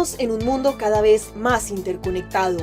Vivimos en un mundo cada vez más interconectado.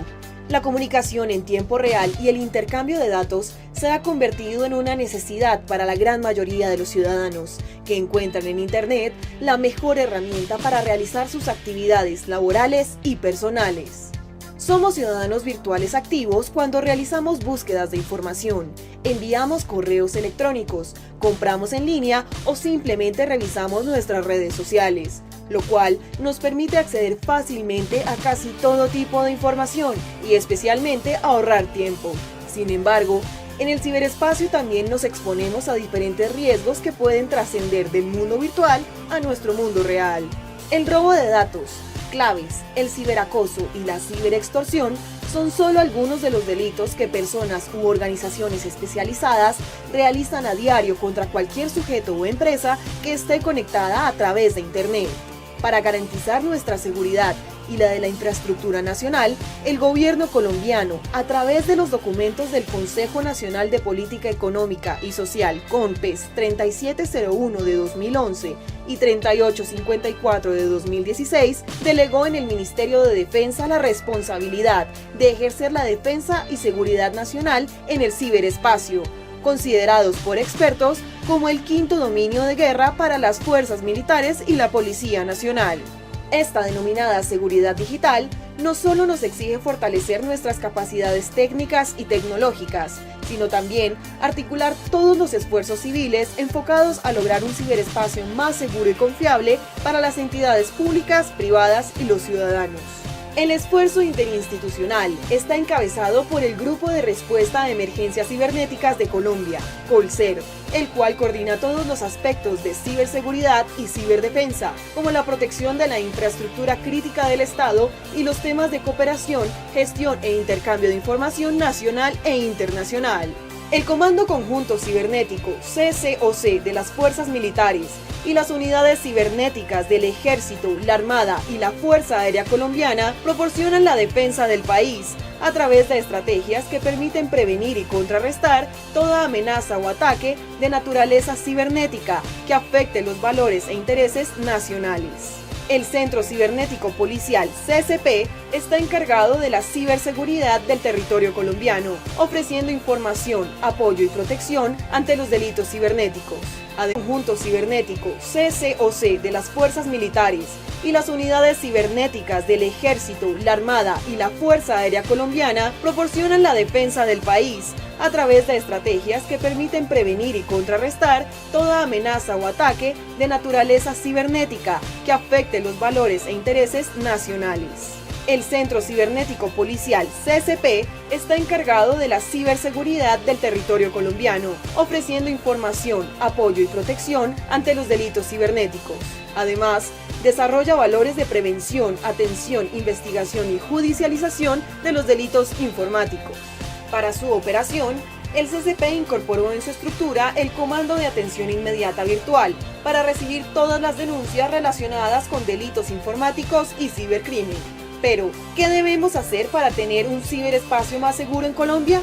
La comunicación en tiempo real y el intercambio de datos se ha convertido en una necesidad para la gran mayoría de los ciudadanos, que encuentran en Internet la mejor herramienta para realizar sus actividades laborales y personales. Somos ciudadanos virtuales activos cuando realizamos búsquedas de información, enviamos correos electrónicos, compramos en línea o simplemente revisamos nuestras redes sociales, lo cual nos permite acceder fácilmente a casi todo tipo de información y especialmente ahorrar tiempo. Sin embargo, en el ciberespacio también nos exponemos a diferentes riesgos que pueden trascender del mundo virtual a nuestro mundo real. El robo de datos, claves, el ciberacoso y la ciberextorsión son solo algunos de los delitos que personas u organizaciones especializadas realizan a diario contra cualquier sujeto o empresa que esté conectada a través de Internet. Para garantizar nuestra seguridad y la de la infraestructura nacional, el gobierno colombiano, a través de los documentos del Consejo Nacional de Política Económica y Social, CONPES 3701 de 2011 y 3854 de 2016, delegó en el Ministerio de Defensa la responsabilidad de ejercer la defensa y seguridad nacional en el ciberespacio, considerados por expertos como el quinto dominio de guerra para las fuerzas militares y la Policía Nacional. Esta denominada seguridad digital no solo nos exige fortalecer nuestras capacidades técnicas y tecnológicas, sino también articular todos los esfuerzos civiles enfocados a lograr un ciberespacio más seguro y confiable para las entidades públicas, privadas y los ciudadanos. El esfuerzo interinstitucional está encabezado por el Grupo de Respuesta a Emergencias Cibernéticas de Colombia, Colcer, el cual coordina todos los aspectos de ciberseguridad y ciberdefensa, como la protección de la infraestructura crítica del Estado y los temas de cooperación, gestión e intercambio de información nacional e internacional. El Comando Conjunto Cibernético, CCOC, de las Fuerzas Militares y las unidades cibernéticas del Ejército, la Armada y la Fuerza Aérea Colombiana proporcionan la defensa del país a través de estrategias que permiten prevenir y contrarrestar toda amenaza o ataque de naturaleza cibernética que afecte los valores e intereses nacionales. El Centro Cibernético Policial, CCP, está encargado de la ciberseguridad del territorio colombiano, ofreciendo información, apoyo y protección ante los delitos cibernéticos. El Conjunto Cibernético, CCOC, de las Fuerzas Militares y las unidades cibernéticas del Ejército, la Armada y la Fuerza Aérea Colombiana proporcionan la defensa del país a través de estrategias que permiten prevenir y contrarrestar toda amenaza o ataque de naturaleza cibernética que afecte los valores e intereses nacionales. El Centro Cibernético Policial, CCP, está encargado de la ciberseguridad del territorio colombiano, ofreciendo información, apoyo y protección ante los delitos cibernéticos. Además, desarrolla valores de prevención, atención, investigación y judicialización de los delitos informáticos. Para su operación, el CCP incorporó en su estructura el Comando de Atención Inmediata Virtual para recibir todas las denuncias relacionadas con delitos informáticos y cibercrimen. Pero, ¿qué debemos hacer para tener un ciberespacio más seguro en Colombia?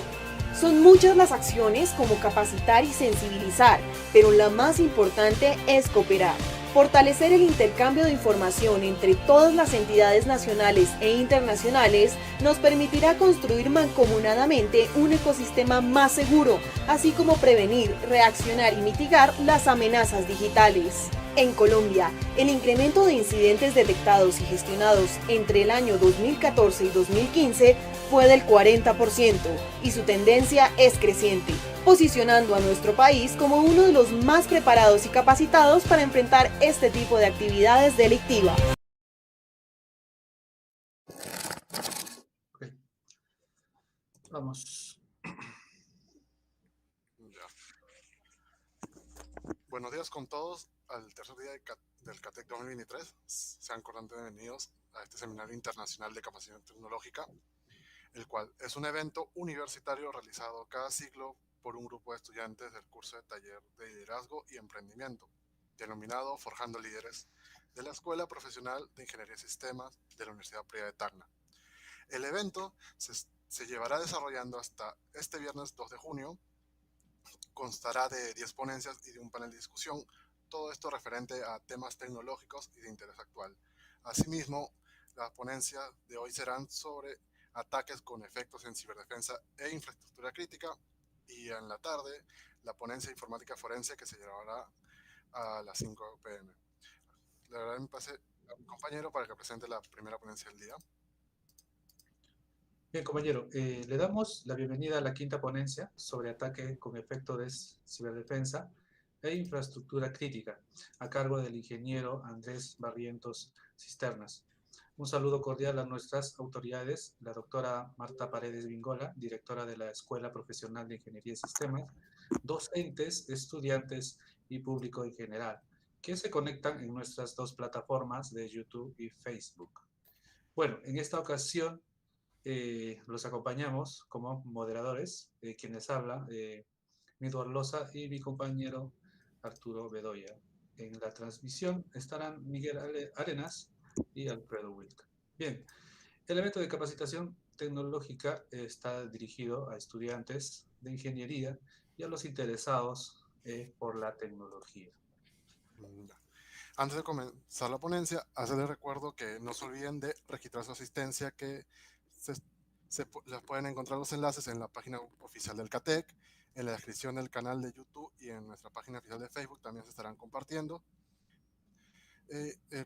Son muchas las acciones como capacitar y sensibilizar, pero la más importante es cooperar. Fortalecer el intercambio de información entre todas las entidades nacionales e internacionales nos permitirá construir mancomunadamente un ecosistema más seguro, así como prevenir, reaccionar y mitigar las amenazas digitales. En Colombia, el incremento de incidentes detectados y gestionados entre el año 2014 y 2015 fue del 40% y su tendencia es creciente, posicionando a nuestro país como uno de los más preparados y capacitados para enfrentar este tipo de actividades delictivas. Okay. Vamos. Ya. Buenos días con todos al tercer día del CATEC 2023. Sean cordialmente bienvenidos a este Seminario Internacional de Capacitación Tecnológica, el cual es un evento universitario realizado cada ciclo por un grupo de estudiantes del curso de taller de liderazgo y emprendimiento, denominado Forjando Líderes, de la Escuela Profesional de Ingeniería de Sistemas de la Universidad Privada de Tacna. El evento se llevará desarrollando hasta este viernes 2 de junio. Constará de 10 ponencias y de un panel de discusión, todo esto referente a temas tecnológicos y de interés actual. Asimismo, Las ponencias de hoy serán sobre ataques con efectos en ciberdefensa e infraestructura crítica, y en la tarde la ponencia de informática forense que se llevará a las 5 p.m. Le daré un pase a mi compañero para que presente la primera ponencia del día. Bien, compañero, le damos la bienvenida a la quinta ponencia sobre ataque con efecto de ciberdefensa e infraestructura crítica, a cargo del ingeniero Andrés Barrientos Cisternas. Un saludo cordial a nuestras autoridades, la doctora Marta Paredes Vingola, directora de la Escuela Profesional de Ingeniería y Sistemas, docentes, estudiantes y público en general, que se conectan en nuestras dos plataformas de YouTube y Facebook. Bueno, en esta ocasión los acompañamos como moderadores, quienes habla, Midward Loza y mi compañero Arturo Bedoya. En la transmisión estarán Miguel Arenas y Alfredo Wilk. Bien, el evento de capacitación tecnológica está dirigido a estudiantes de ingeniería y a los interesados por la tecnología. Antes de comenzar la ponencia, hacerles recuerdo que no se olviden de registrar su asistencia, que las pueden encontrar los enlaces en la página oficial del CATEC, en la descripción del canal de YouTube y en nuestra página oficial de Facebook también se estarán compartiendo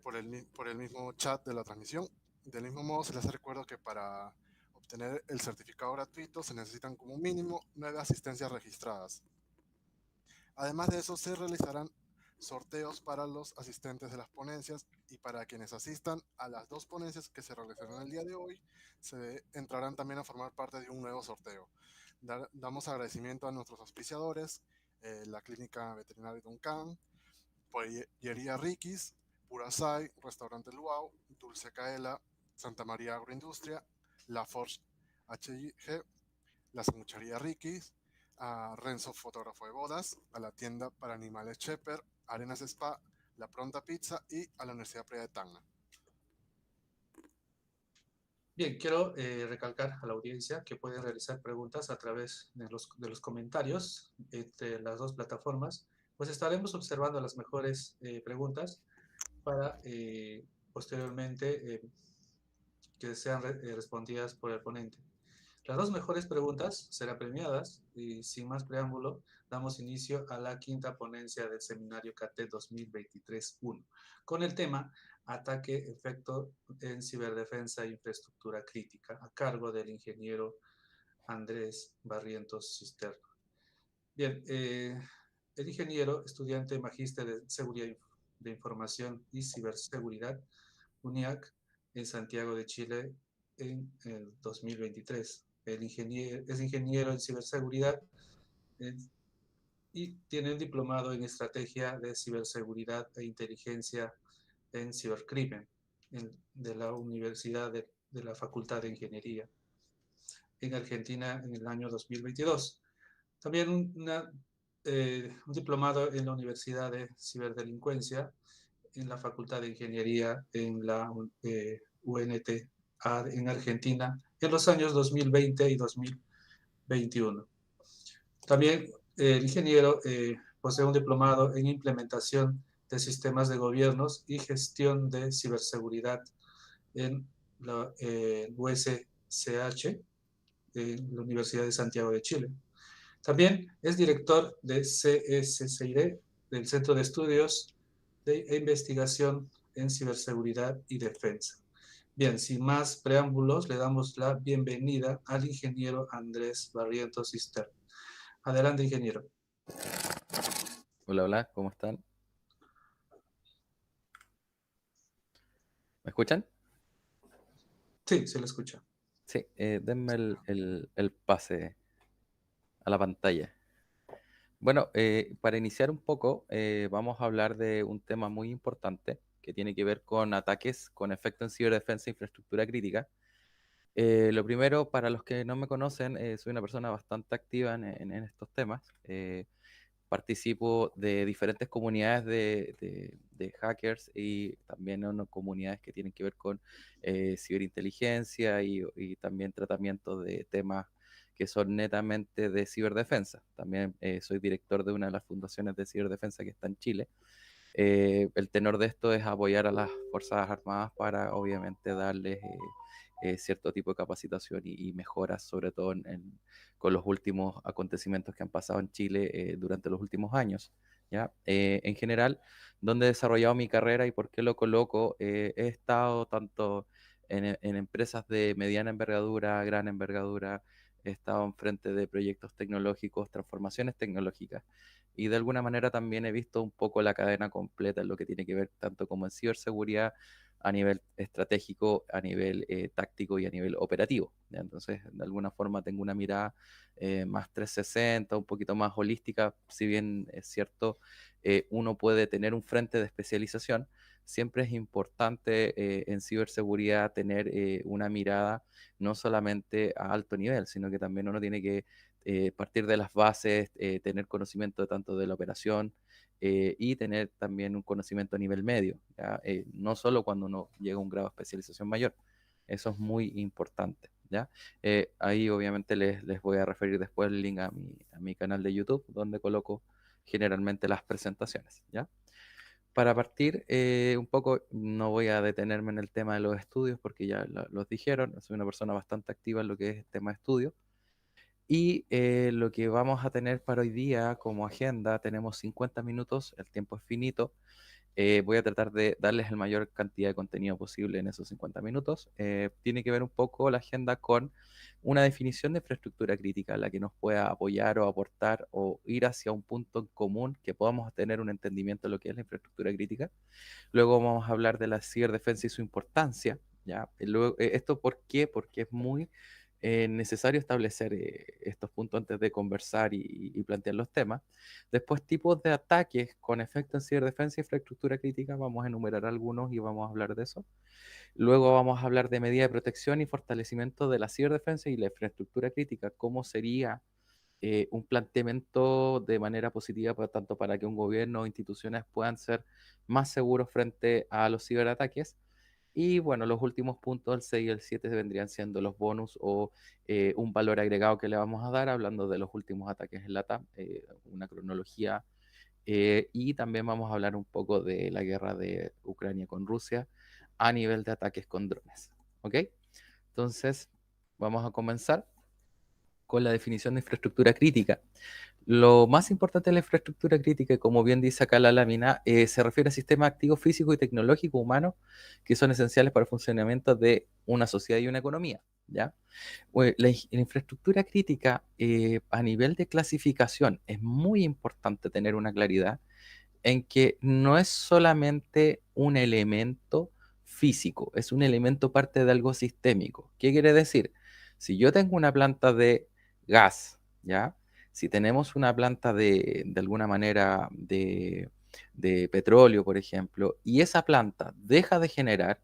por el mismo chat de la transmisión. Del mismo modo, se les recuerdo que para obtener el certificado gratuito se necesitan como mínimo 9 asistencias registradas. Además de eso, se realizarán sorteos para los asistentes de las ponencias, y para quienes asistan a las 2 ponencias que se realizarán el día de hoy, se entrarán también a formar parte de un nuevo sorteo. Damos agradecimiento a nuestros auspiciadores, la Clínica Veterinaria Duncan, Pollería Riquis, Purasai, Restaurante Luau, Dulce Caela, Santa María Agroindustria, La Forge HIG, la Sanguchería Riquis, a Renzo Fotógrafo de Bodas, a la tienda para animales Shepherd, Arenas Spa, La Pronta Pizza y a la Universidad Playa de Tacna. Bien, quiero recalcar a la audiencia que pueden realizar preguntas a través de los comentarios entre las dos plataformas. Pues estaremos observando las mejores preguntas para posteriormente que sean respondidas por el ponente. Las 2 mejores preguntas serán premiadas y sin más preámbulo damos inicio a la quinta ponencia del seminario CATEC 2023-1 con el tema Ataque efecto en ciberdefensa e infraestructura crítica a cargo del ingeniero Andrés Barrientos Cisterna. Bien, el ingeniero, estudiante magíster de Seguridad de Información y Ciberseguridad, UNIAC, en Santiago de Chile en el 2023. Es ingeniero en ciberseguridad y tiene un diplomado en estrategia de ciberseguridad e inteligencia en cibercrimen de la Universidad de la Facultad de Ingeniería en Argentina en el año 2022. También un diplomado en la Universidad de Ciberdelincuencia en la Facultad de Ingeniería en la UNT en Argentina en los años 2020 y 2021. También el ingeniero posee un diplomado en implementación de sistemas de gobiernos y gestión de ciberseguridad en la USCH, en la Universidad de Santiago de Chile. También es director de CSCID, del Centro de Estudios e Investigación en Ciberseguridad y Defensa. Bien, sin más preámbulos, le damos la bienvenida al ingeniero Andrés Barrientos Cisterna. Adelante, ingeniero. Hola, hola, ¿cómo están? ¿Me escuchan? Sí, se lo escucha. Sí, denme el pase a la pantalla. Bueno, para iniciar un poco, vamos a hablar de un tema muy importante que tiene que ver con ataques con efecto en ciberdefensa e infraestructura crítica. Lo primero, para los que no me conocen, soy una persona bastante activa en estos temas. Participo de diferentes comunidades de hackers y también en comunidades que tienen que ver con ciberinteligencia y también tratamiento de temas que son netamente de ciberdefensa. También soy director de una de las fundaciones de ciberdefensa que está en Chile. El tenor de esto es apoyar a las Fuerzas Armadas para obviamente darles cierto tipo de capacitación y mejoras, sobre todo con los últimos acontecimientos que han pasado en Chile durante los últimos años. ¿Ya? En general, donde he desarrollado mi carrera y por qué lo coloco, he estado tanto en empresas de mediana envergadura, gran envergadura, he estado enfrente de proyectos tecnológicos, transformaciones tecnológicas, y de alguna manera también he visto un poco la cadena completa en lo que tiene que ver tanto como en ciberseguridad a nivel estratégico, a nivel táctico y a nivel operativo. ¿Ya? Entonces, de alguna forma tengo una mirada más 360, un poquito más holística, si bien es cierto, uno puede tener un frente de especialización. Siempre es importante en ciberseguridad tener una mirada no solamente a alto nivel, sino que también uno tiene que partir de las bases, tener conocimiento tanto de la operación y tener también un conocimiento a nivel medio, ¿ya? No solo cuando uno llega a un grado de especialización mayor. Eso es muy importante, ¿ya? Ahí obviamente les voy a referir después el link a mi canal de YouTube, donde coloco generalmente las presentaciones, ¿ya? Para partir un poco, no voy a detenerme en el tema de los estudios porque ya los dijeron, soy una persona bastante activa en lo que es el tema de estudio. Y lo que vamos a tener para hoy día como agenda, tenemos 50 minutos, el tiempo es finito. Voy a tratar de darles la mayor cantidad de contenido posible en esos 50 minutos. Tiene que ver un poco la agenda con una definición de infraestructura crítica, la que nos pueda apoyar o aportar o ir hacia un punto en común que podamos tener un entendimiento de lo que es la infraestructura crítica. Luego vamos a hablar de la ciberdefensa y su importancia, ¿ya? Luego, ¿esto por qué? Porque es muy necesario establecer estos puntos antes de conversar y plantear los temas. Después, tipos de ataques con efecto en ciberdefensa e infraestructura crítica, vamos a enumerar algunos y vamos a hablar de eso. Luego vamos a hablar de medidas de protección y fortalecimiento de la ciberdefensa y la infraestructura crítica, cómo sería un planteamiento de manera positiva, tanto para que un gobierno o instituciones puedan ser más seguros frente a los ciberataques. Y bueno, los últimos puntos, el 6 y el 7, vendrían siendo los bonus o un valor agregado que le vamos a dar, hablando de los últimos ataques en LATAM, una cronología. Y también vamos a hablar un poco de la guerra de Ucrania con Rusia a nivel de ataques con drones. ¿Ok? Entonces, vamos a comenzar con la definición de infraestructura crítica. Lo más importante de la infraestructura crítica, como bien dice acá la lámina, se refiere a sistemas activos físicos y tecnológicos humanos que son esenciales para el funcionamiento de una sociedad y una economía, ¿ya? La infraestructura crítica a nivel de clasificación es muy importante tener una claridad en que no es solamente un elemento físico, es un elemento parte de algo sistémico. ¿Qué quiere decir? Si yo tengo una planta de gas, ¿ya? Si tenemos una planta de alguna manera de petróleo, por ejemplo, y esa planta deja de generar,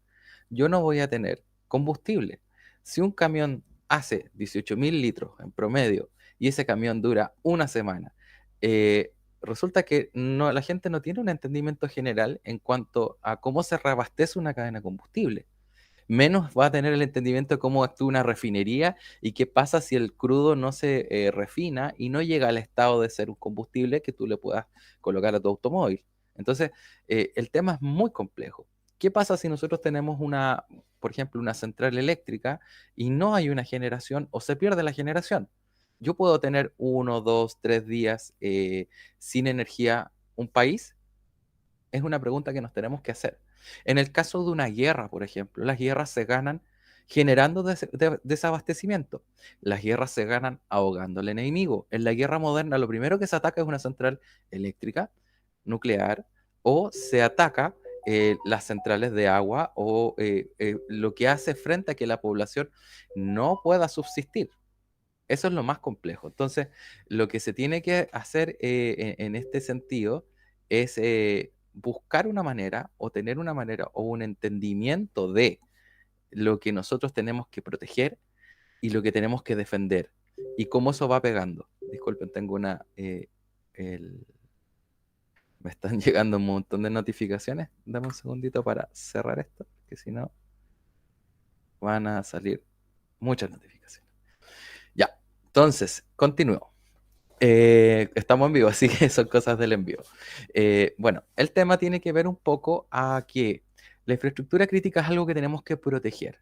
yo no voy a tener combustible. Si un camión hace 18.000 litros en promedio y ese camión dura una semana, resulta que no, la gente no tiene un entendimiento general en cuanto a cómo se reabastece una cadena de combustible. Menos va a tener el entendimiento de cómo actúa una refinería y qué pasa si el crudo no se refina y no llega al estado de ser un combustible que tú le puedas colocar a tu automóvil. Entonces, el tema es muy complejo. ¿Qué pasa si nosotros tenemos por ejemplo, una central eléctrica y no hay una generación o se pierde la generación? Yo puedo tener 1, 2, 3 días sin energía un país. Es una pregunta que nos tenemos que hacer. En el caso de una guerra, por ejemplo, las guerras se ganan generando desabastecimiento. Las guerras se ganan ahogando al enemigo. En la guerra moderna, lo primero que se ataca es una central eléctrica, nuclear, o se ataca las centrales de agua o lo que hace frente a que la población no pueda subsistir. Eso es lo más complejo. Entonces, lo que se tiene que hacer en este sentido es buscar una manera o tener una manera o un entendimiento de lo que nosotros tenemos que proteger y lo que tenemos que defender y cómo eso va pegando. Disculpen, tengo me están llegando un montón de notificaciones. Dame un segundito para cerrar esto, que si no van a salir muchas notificaciones. Ya, entonces, continúo. Estamos en vivo, así que son cosas del envío. Bueno, el tema tiene que ver un poco a que la infraestructura crítica es algo que tenemos que proteger.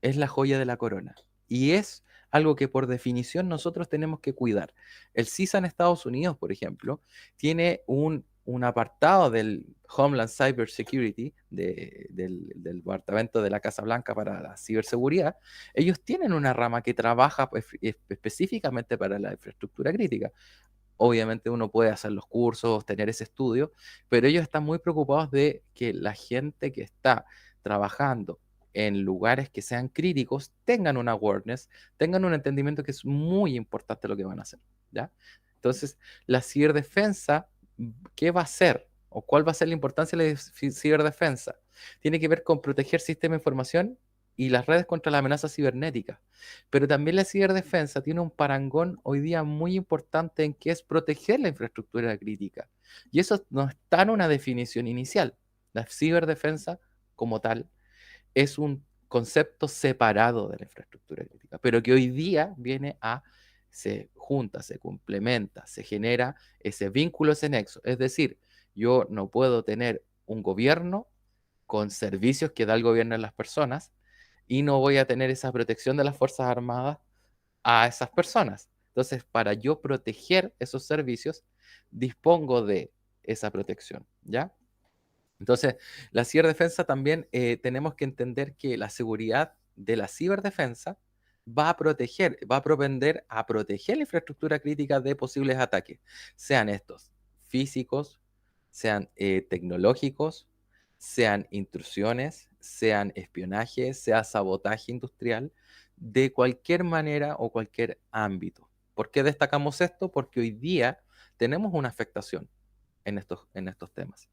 Es la joya de la corona. Y es algo que por definición nosotros tenemos que cuidar. El CISA en Estados Unidos, por ejemplo, tiene un apartado del Homeland Cyber Security, del Departamento de la Casa Blanca para la ciberseguridad. Ellos tienen una rama que trabaja específicamente para la infraestructura crítica. Obviamente uno puede hacer los cursos, tener ese estudio, pero ellos están muy preocupados de que la gente que está trabajando en lugares que sean críticos tengan una awareness, tengan un entendimiento que es muy importante lo que van a hacer, ¿ya? Entonces, la ciberdefensa, ¿qué va a hacer? ¿O cuál va a ser la importancia de la ciberdefensa? Tiene que ver con proteger sistemas de información y las redes contra la amenaza cibernética. Pero también la ciberdefensa tiene un parangón hoy día muy importante en que es proteger la infraestructura crítica. Y eso no está en una definición inicial. La ciberdefensa como tal es un concepto separado de la infraestructura crítica, pero que hoy día se junta, se complementa, se genera ese vínculo, ese nexo. Es decir, yo no puedo tener un gobierno con servicios que da el gobierno a las personas y no voy a tener esa protección de las Fuerzas Armadas a esas personas. Entonces, para yo proteger esos servicios, dispongo de esa protección, ¿ya? Entonces, la ciberdefensa también tenemos que entender que la seguridad de la ciberdefensa va a proteger, va a propender a proteger la infraestructura crítica de posibles ataques, sean estos físicos, sean tecnológicos, sean intrusiones, sean espionaje, sea sabotaje industrial, de cualquier manera o cualquier ámbito. ¿Por qué destacamos esto? Porque hoy día tenemos una afectación en estos temas.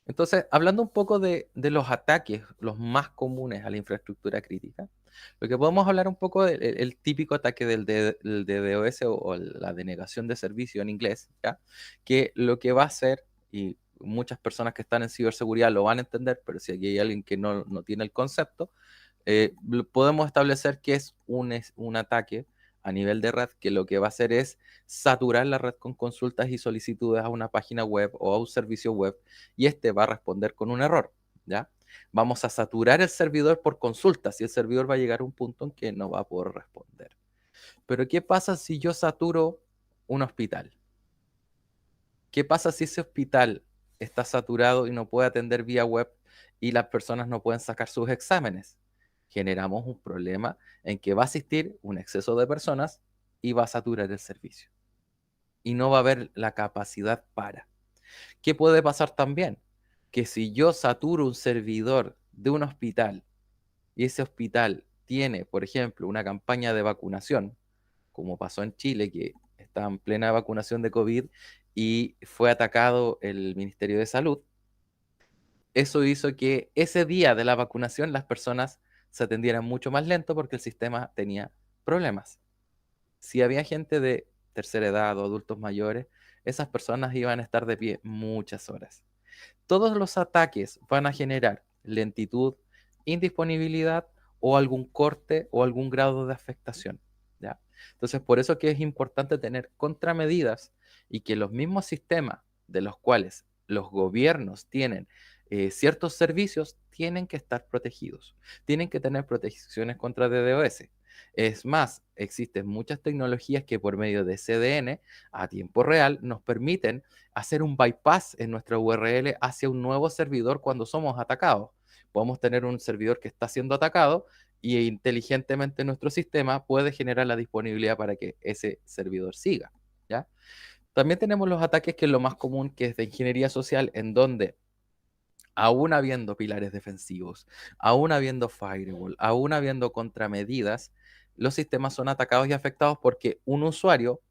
Entonces, hablando un poco de los ataques, los más comunes a la infraestructura crítica, lo que podemos hablar un poco del típico ataque del DDoS o la denegación de servicio en inglés, ¿ya? Que lo que va a hacer, y muchas personas que están en ciberseguridad lo van a entender, pero si aquí hay alguien que no tiene el concepto, podemos establecer que es un ataque a nivel de red que lo que va a hacer es saturar la red con consultas y solicitudes a una página web o a un servicio web y este va a responder con un error, ¿ya? Vamos a saturar el servidor por consultas y el servidor va a llegar a un punto en que no va a poder responder. Pero ¿qué pasa si yo saturo un hospital? ¿Qué pasa si ese hospital está saturado y no puede atender vía web y las personas no pueden sacar sus exámenes? Generamos un problema en que va a existir un exceso de personas y va a saturar el servicio. Y no va a haber la capacidad para. ¿Qué puede pasar también? Que si yo saturo un servidor de un hospital y ese hospital tiene, por ejemplo, una campaña de vacunación, como pasó en Chile, que está en plena vacunación de COVID y fue atacado el Ministerio de Salud, eso hizo que ese día de la vacunación las personas se atendieran mucho más lento porque el sistema tenía problemas. Si había gente de tercera edad o adultos mayores, esas personas iban a estar de pie muchas horas. Todos los ataques van a generar lentitud, indisponibilidad o algún corte o algún grado de afectación, ¿ya? Entonces, por eso que es importante tener contramedidas y que los mismos sistemas de los cuales los gobiernos tienen ciertos servicios tienen que estar protegidos, tienen que tener protecciones contra DDoS. Es más, existen muchas tecnologías que por medio de CDN a tiempo real nos permiten hacer un bypass en nuestra URL hacia un nuevo servidor cuando somos atacados. Podemos tener un servidor que está siendo atacado y inteligentemente nuestro sistema puede generar la disponibilidad para que ese servidor siga, ¿ya? También tenemos los ataques que es lo más común, que es de ingeniería social, en donde aún habiendo pilares defensivos, aún habiendo firewall, aún habiendo contramedidas, los sistemas son atacados y afectados porque un usuario,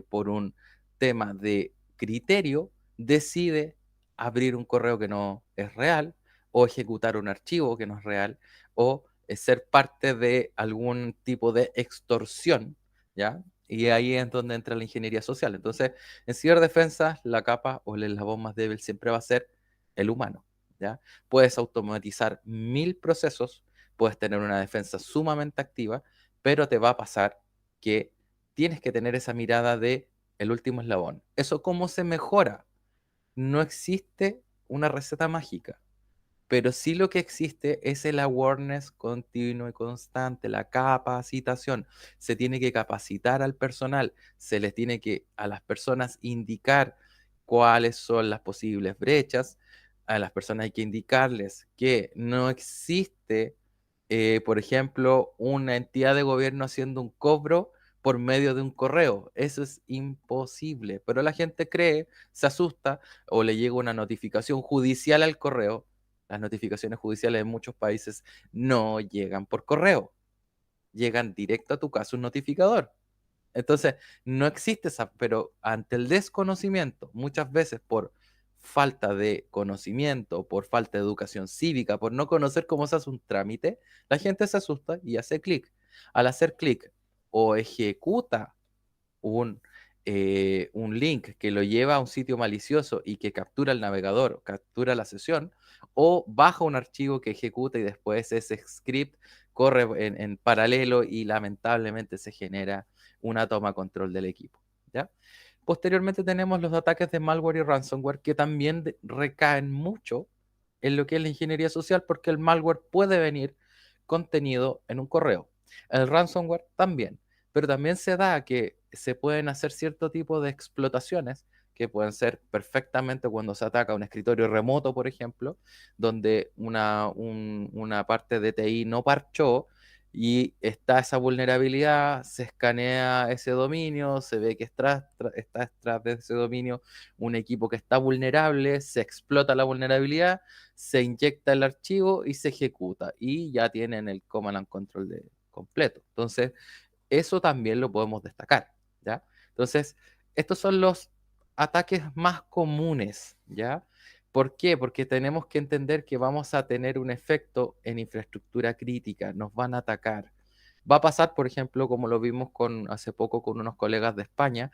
por un tema de criterio, decide abrir un correo que no es real o ejecutar un archivo que no es real o ser parte de algún tipo de extorsión, ¿ya? Y ahí es donde entra la ingeniería social. Entonces, en ciberdefensa, la capa o el eslabón más débil siempre va a ser el humano, ¿ya? Puedes automatizar 1000 procesos, puedes tener una defensa sumamente activa, pero te va a pasar que tienes que tener esa mirada de el último eslabón. ¿Eso cómo se mejora? No existe una receta mágica, pero sí lo que existe es el awareness continuo y constante, la capacitación. Se tiene que capacitar al personal, se les tiene que a las personas indicar cuáles son las posibles brechas, a las personas hay que indicarles que no existe, por ejemplo, una entidad de gobierno haciendo un cobro por medio de un correo. Eso es imposible, pero la gente cree, se asusta o le llega una notificación judicial al correo. Las notificaciones judiciales en muchos países no llegan por correo, llegan directo a tu casa un notificador. Entonces, no existe esa, pero ante el desconocimiento, muchas veces por falta de conocimiento, por falta de educación cívica, por no conocer cómo se hace un trámite, la gente se asusta y hace clic. Al hacer clic o ejecuta un, un link que lo lleva a un sitio malicioso y que captura el navegador, captura la sesión, o baja un archivo que ejecuta y después ese script corre en paralelo y lamentablemente se genera una toma control del equipo, ¿ya? Posteriormente tenemos los ataques de malware y ransomware que también recaen mucho en lo que es la ingeniería social porque el malware puede venir contenido en un correo. El ransomware también, pero también se da que se pueden hacer cierto tipo de explotaciones que pueden ser perfectamente cuando se ataca un escritorio remoto, por ejemplo, donde una parte de TI no parchó y está esa vulnerabilidad, se escanea ese dominio, se ve que está detrás de ese dominio un equipo que está vulnerable, se explota la vulnerabilidad, se inyecta el archivo y se ejecuta y ya tienen el command and control completo. Entonces, eso también lo podemos destacar, ¿ya? Entonces, estos son los ataques más comunes, ¿ya? ¿Por qué? Porque tenemos que entender que vamos a tener un efecto en infraestructura crítica, nos van a atacar. Va a pasar, por ejemplo, como lo vimos hace poco con unos colegas de España,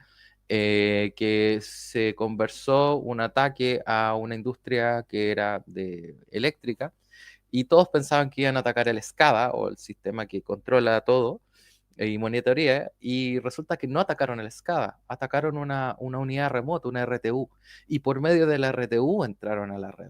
que se conversó un ataque a una industria que era eléctrica y todos pensaban que iban a atacar el SCADA o el sistema que controla todo y monitorea, y resulta que no atacaron el SCADA, atacaron una unidad remota, una RTU, y por medio de la RTU entraron a la red,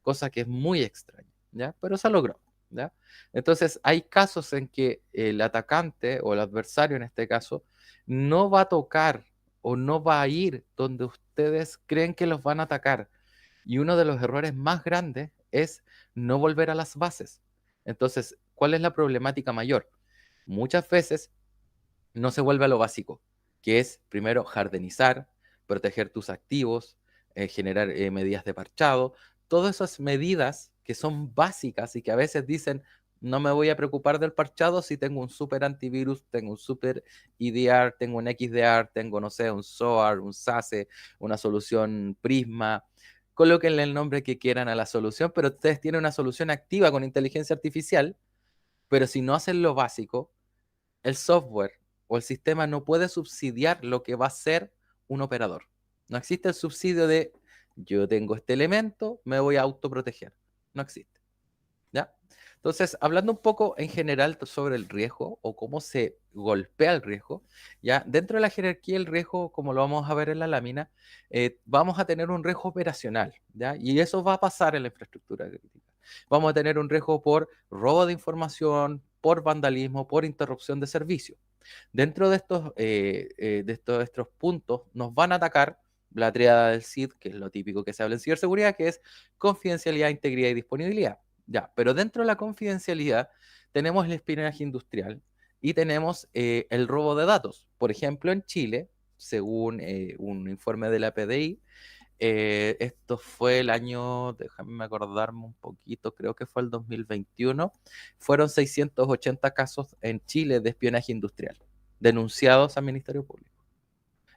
cosa que es muy extraña, ¿ya? Pero se logró, ¿ya? Entonces, hay casos en que el atacante o el adversario en este caso no va a tocar o no va a ir donde ustedes creen que los van a atacar. Y uno de los errores más grandes es no volver a las bases. Entonces, ¿cuál es la problemática mayor? Muchas veces no se vuelve a lo básico, que es primero jardenizar, proteger tus activos, generar medidas de parchado, todas esas medidas que son básicas y que a veces dicen, no me voy a preocupar del parchado si tengo un super antivirus, tengo un super EDR, tengo un XDR, tengo, no sé, un SOAR, un SASE, una solución Prisma. Colóquenle el nombre que quieran a la solución, pero ustedes tienen una solución activa con inteligencia artificial, pero si no hacen lo básico, el software o el sistema no puede subsidiar lo que va a ser un operador. No existe el subsidio de yo tengo este elemento, me voy a autoproteger. No existe, ¿ya? Entonces, hablando un poco en general sobre el riesgo o cómo se golpea el riesgo, ya dentro de la jerarquía del riesgo, como lo vamos a ver en la lámina, vamos a tener un riesgo operacional, ¿ya? Y eso va a pasar en la infraestructura crítica. Vamos a tener un riesgo por robo de información, por vandalismo, por interrupción de servicio. Dentro de estos puntos nos van a atacar la tríada del CID, que es lo típico que se habla en ciberseguridad, que es confidencialidad, integridad y disponibilidad. Ya, pero dentro de la confidencialidad tenemos el espionaje industrial y tenemos el robo de datos. Por ejemplo, en Chile, según un informe de la PDI, esto fue el año, déjame acordarme un poquito, creo que fue el 2021, fueron 680 casos en Chile de espionaje industrial, denunciados al Ministerio Público.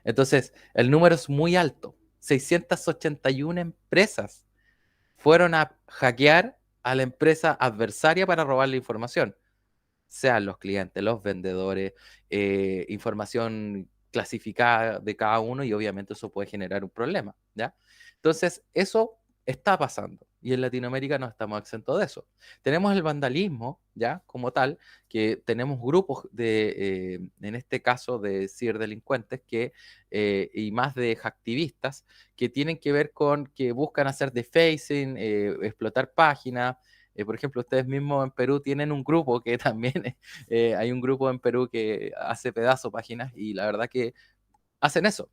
Entonces, el número es muy alto. 681 empresas fueron a hackear a la empresa adversaria para robar la información, sean los clientes, los vendedores, información clasificada de cada uno y obviamente eso puede generar un problema, ¿ya? Entonces, eso está pasando. Y en Latinoamérica no estamos exentos de eso. Tenemos el vandalismo, ya, como tal, que tenemos grupos en este caso, de ciberdelincuentes y más de hacktivistas, que tienen que ver con que buscan hacer defacing, explotar páginas. Por ejemplo, ustedes mismos en Perú tienen un grupo que también, hay un grupo en Perú que hace pedazo páginas y la verdad que hacen eso,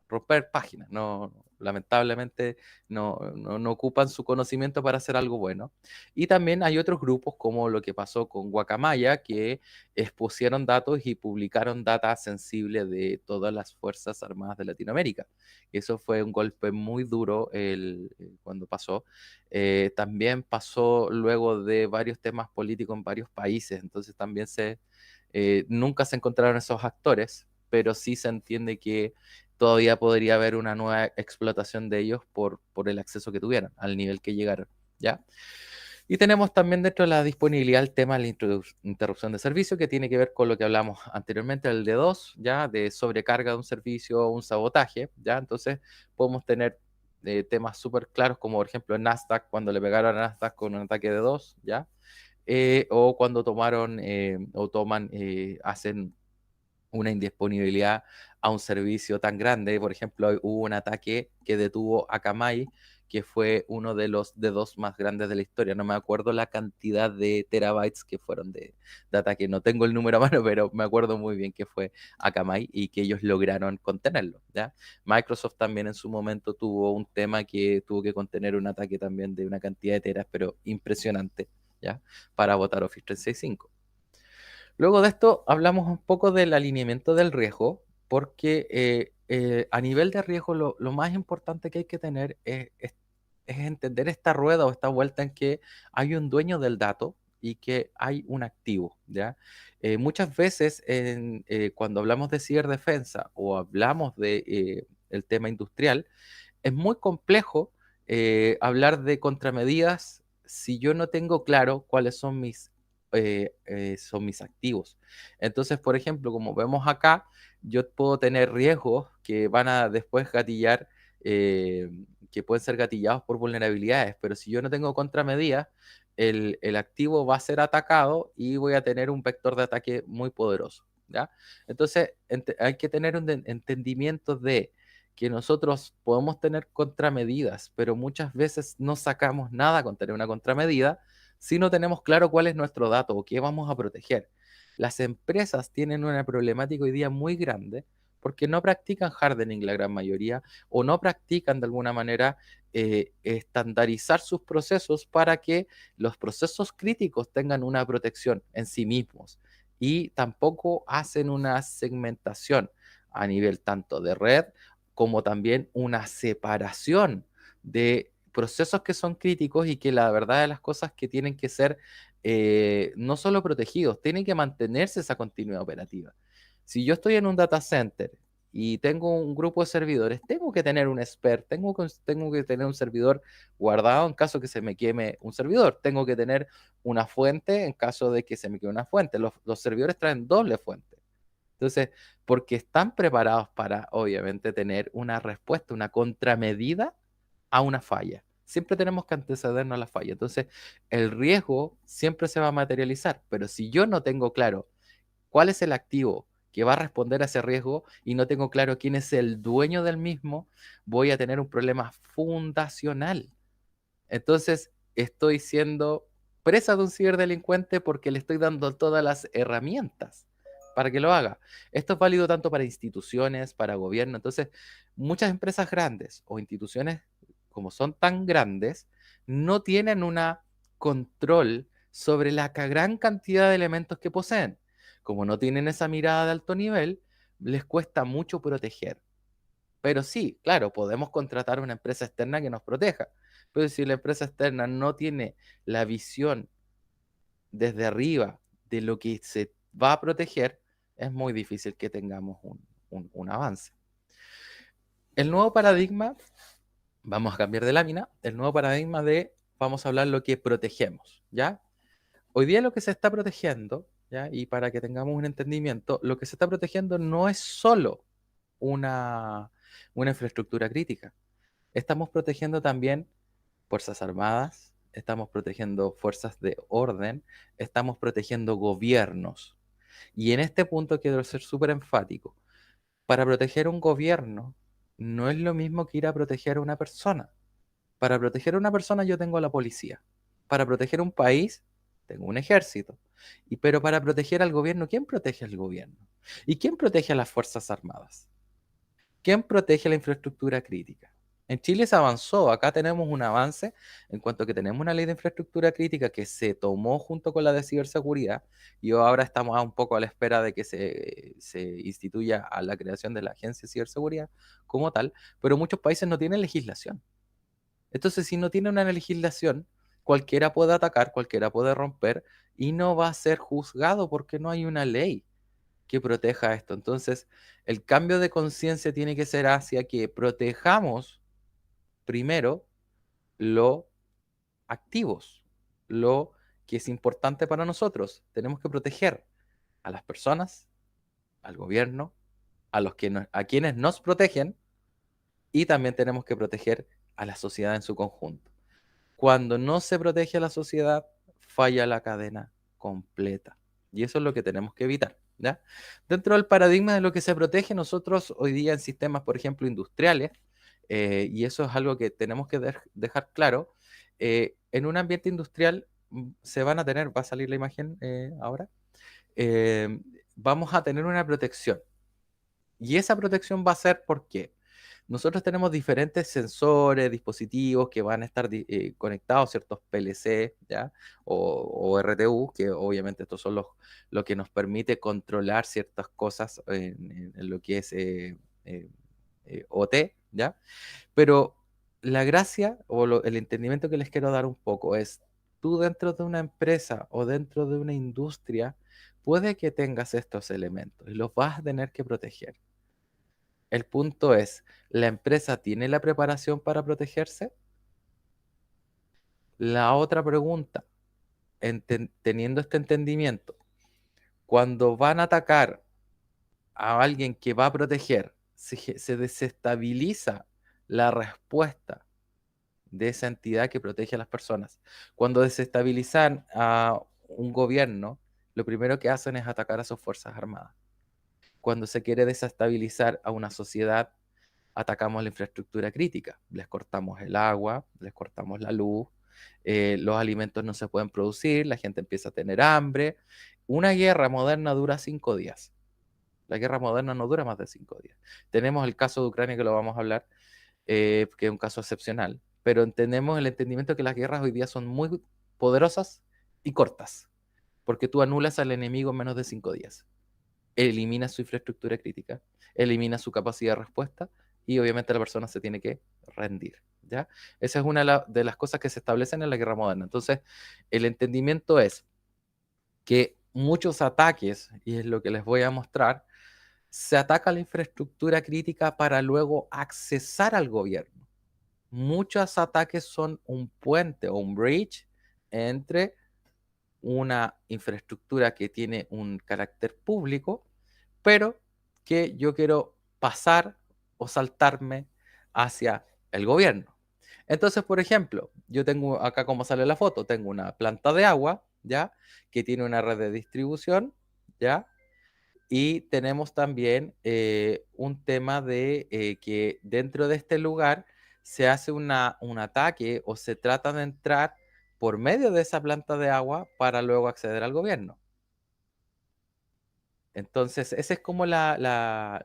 romper páginas. No, lamentablemente no ocupan su conocimiento para hacer algo bueno. Y también hay otros grupos, como lo que pasó con Guacamaya, que expusieron datos y publicaron data sensible de todas las Fuerzas Armadas de Latinoamérica. Eso fue un golpe muy duro cuando pasó. También pasó luego de varios temas políticos en varios países, entonces también nunca se encontraron esos actores, pero sí se entiende que todavía podría haber una nueva explotación de ellos por el acceso que tuvieran, al nivel que llegaron, ¿ya? Y tenemos también dentro de la disponibilidad el tema de la interrupción de servicio, que tiene que ver con lo que hablamos anteriormente, el D2, ¿ya? De sobrecarga de un servicio, un sabotaje, ¿ya? Entonces podemos tener temas súper claros, como por ejemplo en Nasdaq, cuando le pegaron a Nasdaq con un ataque de 2, ¿ya? O cuando hacen una indisponibilidad a un servicio tan grande. Por ejemplo, hubo un ataque que detuvo a Akamai, que fue uno de los D2 más grandes de la historia. No me acuerdo la cantidad de terabytes que fueron de ataque. No tengo el número a mano, pero me acuerdo muy bien que fue Akamai y que ellos lograron contenerlo, ¿ya? Microsoft también en su momento tuvo un tema que tuvo que contener un ataque también de una cantidad de teras, pero impresionante, ¿ya? Para botar Office 365. Luego de esto hablamos un poco del alineamiento del riesgo, porque a nivel de riesgo lo más importante que hay que tener es entender esta rueda o esta vuelta en que hay un dueño del dato y que hay un activo, ¿ya? Muchas veces cuando hablamos de ciberdefensa o hablamos de el tema industrial, es muy complejo hablar de contramedidas si yo no tengo claro cuáles son mis activos. Entonces, por ejemplo, como vemos acá, yo puedo tener riesgos que van a después gatillar, eh, que pueden ser gatillados por vulnerabilidades, pero si yo no tengo contramedidas, el activo va a ser atacado y voy a tener un vector de ataque muy poderoso, ¿ya? Entonces, hay que tener un entendimiento de que nosotros podemos tener contramedidas, pero muchas veces no sacamos nada con tener una contramedida si no tenemos claro cuál es nuestro dato o qué vamos a proteger. Las empresas tienen una problemática hoy día muy grande porque no practican hardening la gran mayoría o no practican de alguna manera estandarizar sus procesos para que los procesos críticos tengan una protección en sí mismos y tampoco hacen una segmentación a nivel tanto de red como también una separación de procesos que son críticos y que la verdad de las cosas que tienen que ser no solo protegidos, tienen que mantenerse esa continuidad operativa. Si yo estoy en un data center y tengo un grupo de servidores, tengo que tener un expert, tengo que tener un servidor guardado en caso que se me queme un servidor, tengo que tener una fuente en caso de que se me queme una fuente. Los servidores traen doble fuente. Entonces, porque están preparados para, obviamente, tener una respuesta, una contramedida a una falla. Siempre tenemos que antecedernos a la falla. Entonces, el riesgo siempre se va a materializar, pero si yo no tengo claro cuál es el activo que va a responder a ese riesgo y no tengo claro quién es el dueño del mismo, voy a tener un problema fundacional. Entonces, estoy siendo presa de un ciberdelincuente porque le estoy dando todas las herramientas para que lo haga. Esto es válido tanto para instituciones, para gobierno. Entonces, muchas empresas grandes o instituciones, como son tan grandes, no tienen un control sobre la gran cantidad de elementos que poseen. Como no tienen esa mirada de alto nivel, les cuesta mucho proteger. Pero sí, claro, podemos contratar una empresa externa que nos proteja. Pero si la empresa externa no tiene la visión desde arriba de lo que se va a proteger, es muy difícil que tengamos un avance. El nuevo paradigma, vamos a cambiar de lámina, el nuevo paradigma vamos a hablar lo que protegemos, ¿ya? Hoy día lo que se está protegiendo, ¿ya? Y para que tengamos un entendimiento, lo que se está protegiendo no es solo una infraestructura crítica. Estamos protegiendo también Fuerzas Armadas, estamos protegiendo fuerzas de orden, estamos protegiendo gobiernos. Y en este punto quiero ser súper enfático. Para proteger un gobierno no es lo mismo que ir a proteger a una persona. Para proteger a una persona yo tengo a la policía. Para proteger un país tengo un ejército. Pero para proteger al gobierno, ¿quién protege al gobierno? ¿Y quién protege a las Fuerzas Armadas? ¿Quién protege la infraestructura crítica? En Chile se avanzó, acá tenemos un avance en cuanto a que tenemos una ley de infraestructura crítica que se tomó junto con la de ciberseguridad y ahora estamos un poco a la espera de que se instituya a la creación de la agencia de ciberseguridad como tal, pero muchos países no tienen legislación. Entonces, si no tiene una legislación, cualquiera puede atacar, cualquiera puede romper y no va a ser juzgado porque no hay una ley que proteja esto. Entonces, el cambio de conciencia tiene que ser hacia que protejamos primero lo activos, lo que es importante para nosotros. Tenemos que proteger a las personas, al gobierno, a quienes nos protegen y también tenemos que proteger a la sociedad en su conjunto. Cuando no se protege a la sociedad, falla la cadena completa. Y eso es lo que tenemos que evitar, ¿ya? Dentro del paradigma de lo que se protege, nosotros hoy día en sistemas, por ejemplo, industriales, y eso es algo que tenemos que dejar claro, en un ambiente industrial se van a tener, va a salir la imagen ahora, eh, vamos a tener una protección. Y esa protección va a ser porque nosotros tenemos diferentes sensores, dispositivos que van a estar conectados, ciertos PLC, ¿ya? O RTU, que obviamente estos son lo que nos permite controlar ciertas cosas en lo que es OT, ¿ya? Pero la gracia o el entendimiento que les quiero dar un poco es, tú dentro de una empresa o dentro de una industria, puede que tengas estos elementos y los vas a tener que proteger. El punto es, ¿la empresa tiene la preparación para protegerse? La otra pregunta, teniendo este entendimiento, cuando van a atacar a alguien que va a proteger, se desestabiliza la respuesta de esa entidad que protege a las personas. Cuando desestabilizan a un gobierno, lo primero que hacen es atacar a sus fuerzas armadas. Cuando se quiere desestabilizar a una sociedad, atacamos la infraestructura crítica, les cortamos el agua, les cortamos la luz, los alimentos no se pueden producir, la gente empieza a tener hambre. Una guerra moderna dura 5 días. La guerra moderna no dura más de 5 días. Tenemos el caso de Ucrania que lo vamos a hablar, que es un caso excepcional, pero tenemos el entendimiento que las guerras hoy día son muy poderosas y cortas, porque tú anulas al enemigo en menos de 5 días. Elimina su infraestructura crítica, elimina su capacidad de respuesta y obviamente la persona se tiene que rendir, ¿ya? Esa es una de las cosas que se establecen en la guerra moderna. Entonces, el entendimiento es que muchos ataques, y es lo que les voy a mostrar, se ataca la infraestructura crítica para luego accesar al gobierno. Muchos ataques son un puente o un bridge entre una infraestructura que tiene un carácter público, pero que yo quiero pasar o saltarme hacia el gobierno. Entonces, por ejemplo, yo tengo acá, como sale la foto, tengo una planta de agua, ¿ya? Que tiene una red de distribución, ¿ya? Y tenemos también un tema de que dentro de este lugar se hace un ataque o se trata de entrar por medio de esa planta de agua para luego acceder al gobierno. Entonces, esa es como la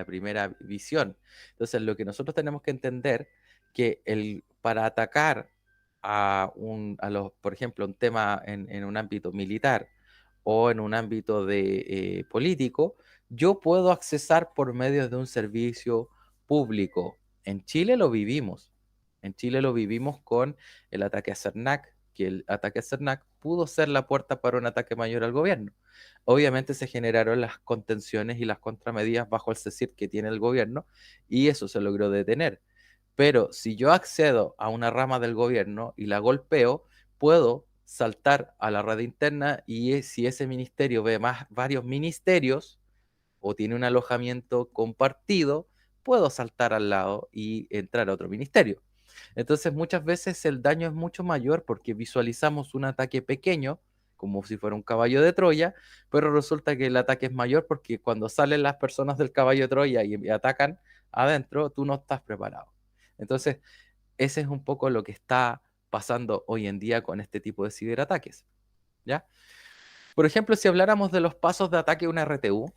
primera visión. Entonces, lo que nosotros tenemos que entender que para atacar por ejemplo, un tema en un ámbito militar o en un ámbito político, yo puedo accesar por medio de un servicio público. En Chile lo vivimos. En Chile lo vivimos con el ataque a CERNAC, que el ataque a CERNAC pudo ser la puerta para un ataque mayor al gobierno. Obviamente se generaron las contenciones y las contramedidas bajo el CECIR que tiene el gobierno y eso se logró detener. Pero si yo accedo a una rama del gobierno y la golpeo, puedo saltar a la red interna y si ese ministerio ve varios ministerios o tiene un alojamiento compartido, puedo saltar al lado y entrar a otro ministerio. Entonces muchas veces el daño es mucho mayor porque visualizamos un ataque pequeño, como si fuera un caballo de Troya, pero resulta que el ataque es mayor porque cuando salen las personas del caballo de Troya y atacan adentro, tú no estás preparado. Entonces, ese es un poco lo que está pasando hoy en día con este tipo de ciberataques, ¿ya? Por ejemplo, si habláramos de los pasos de ataque a una RTU,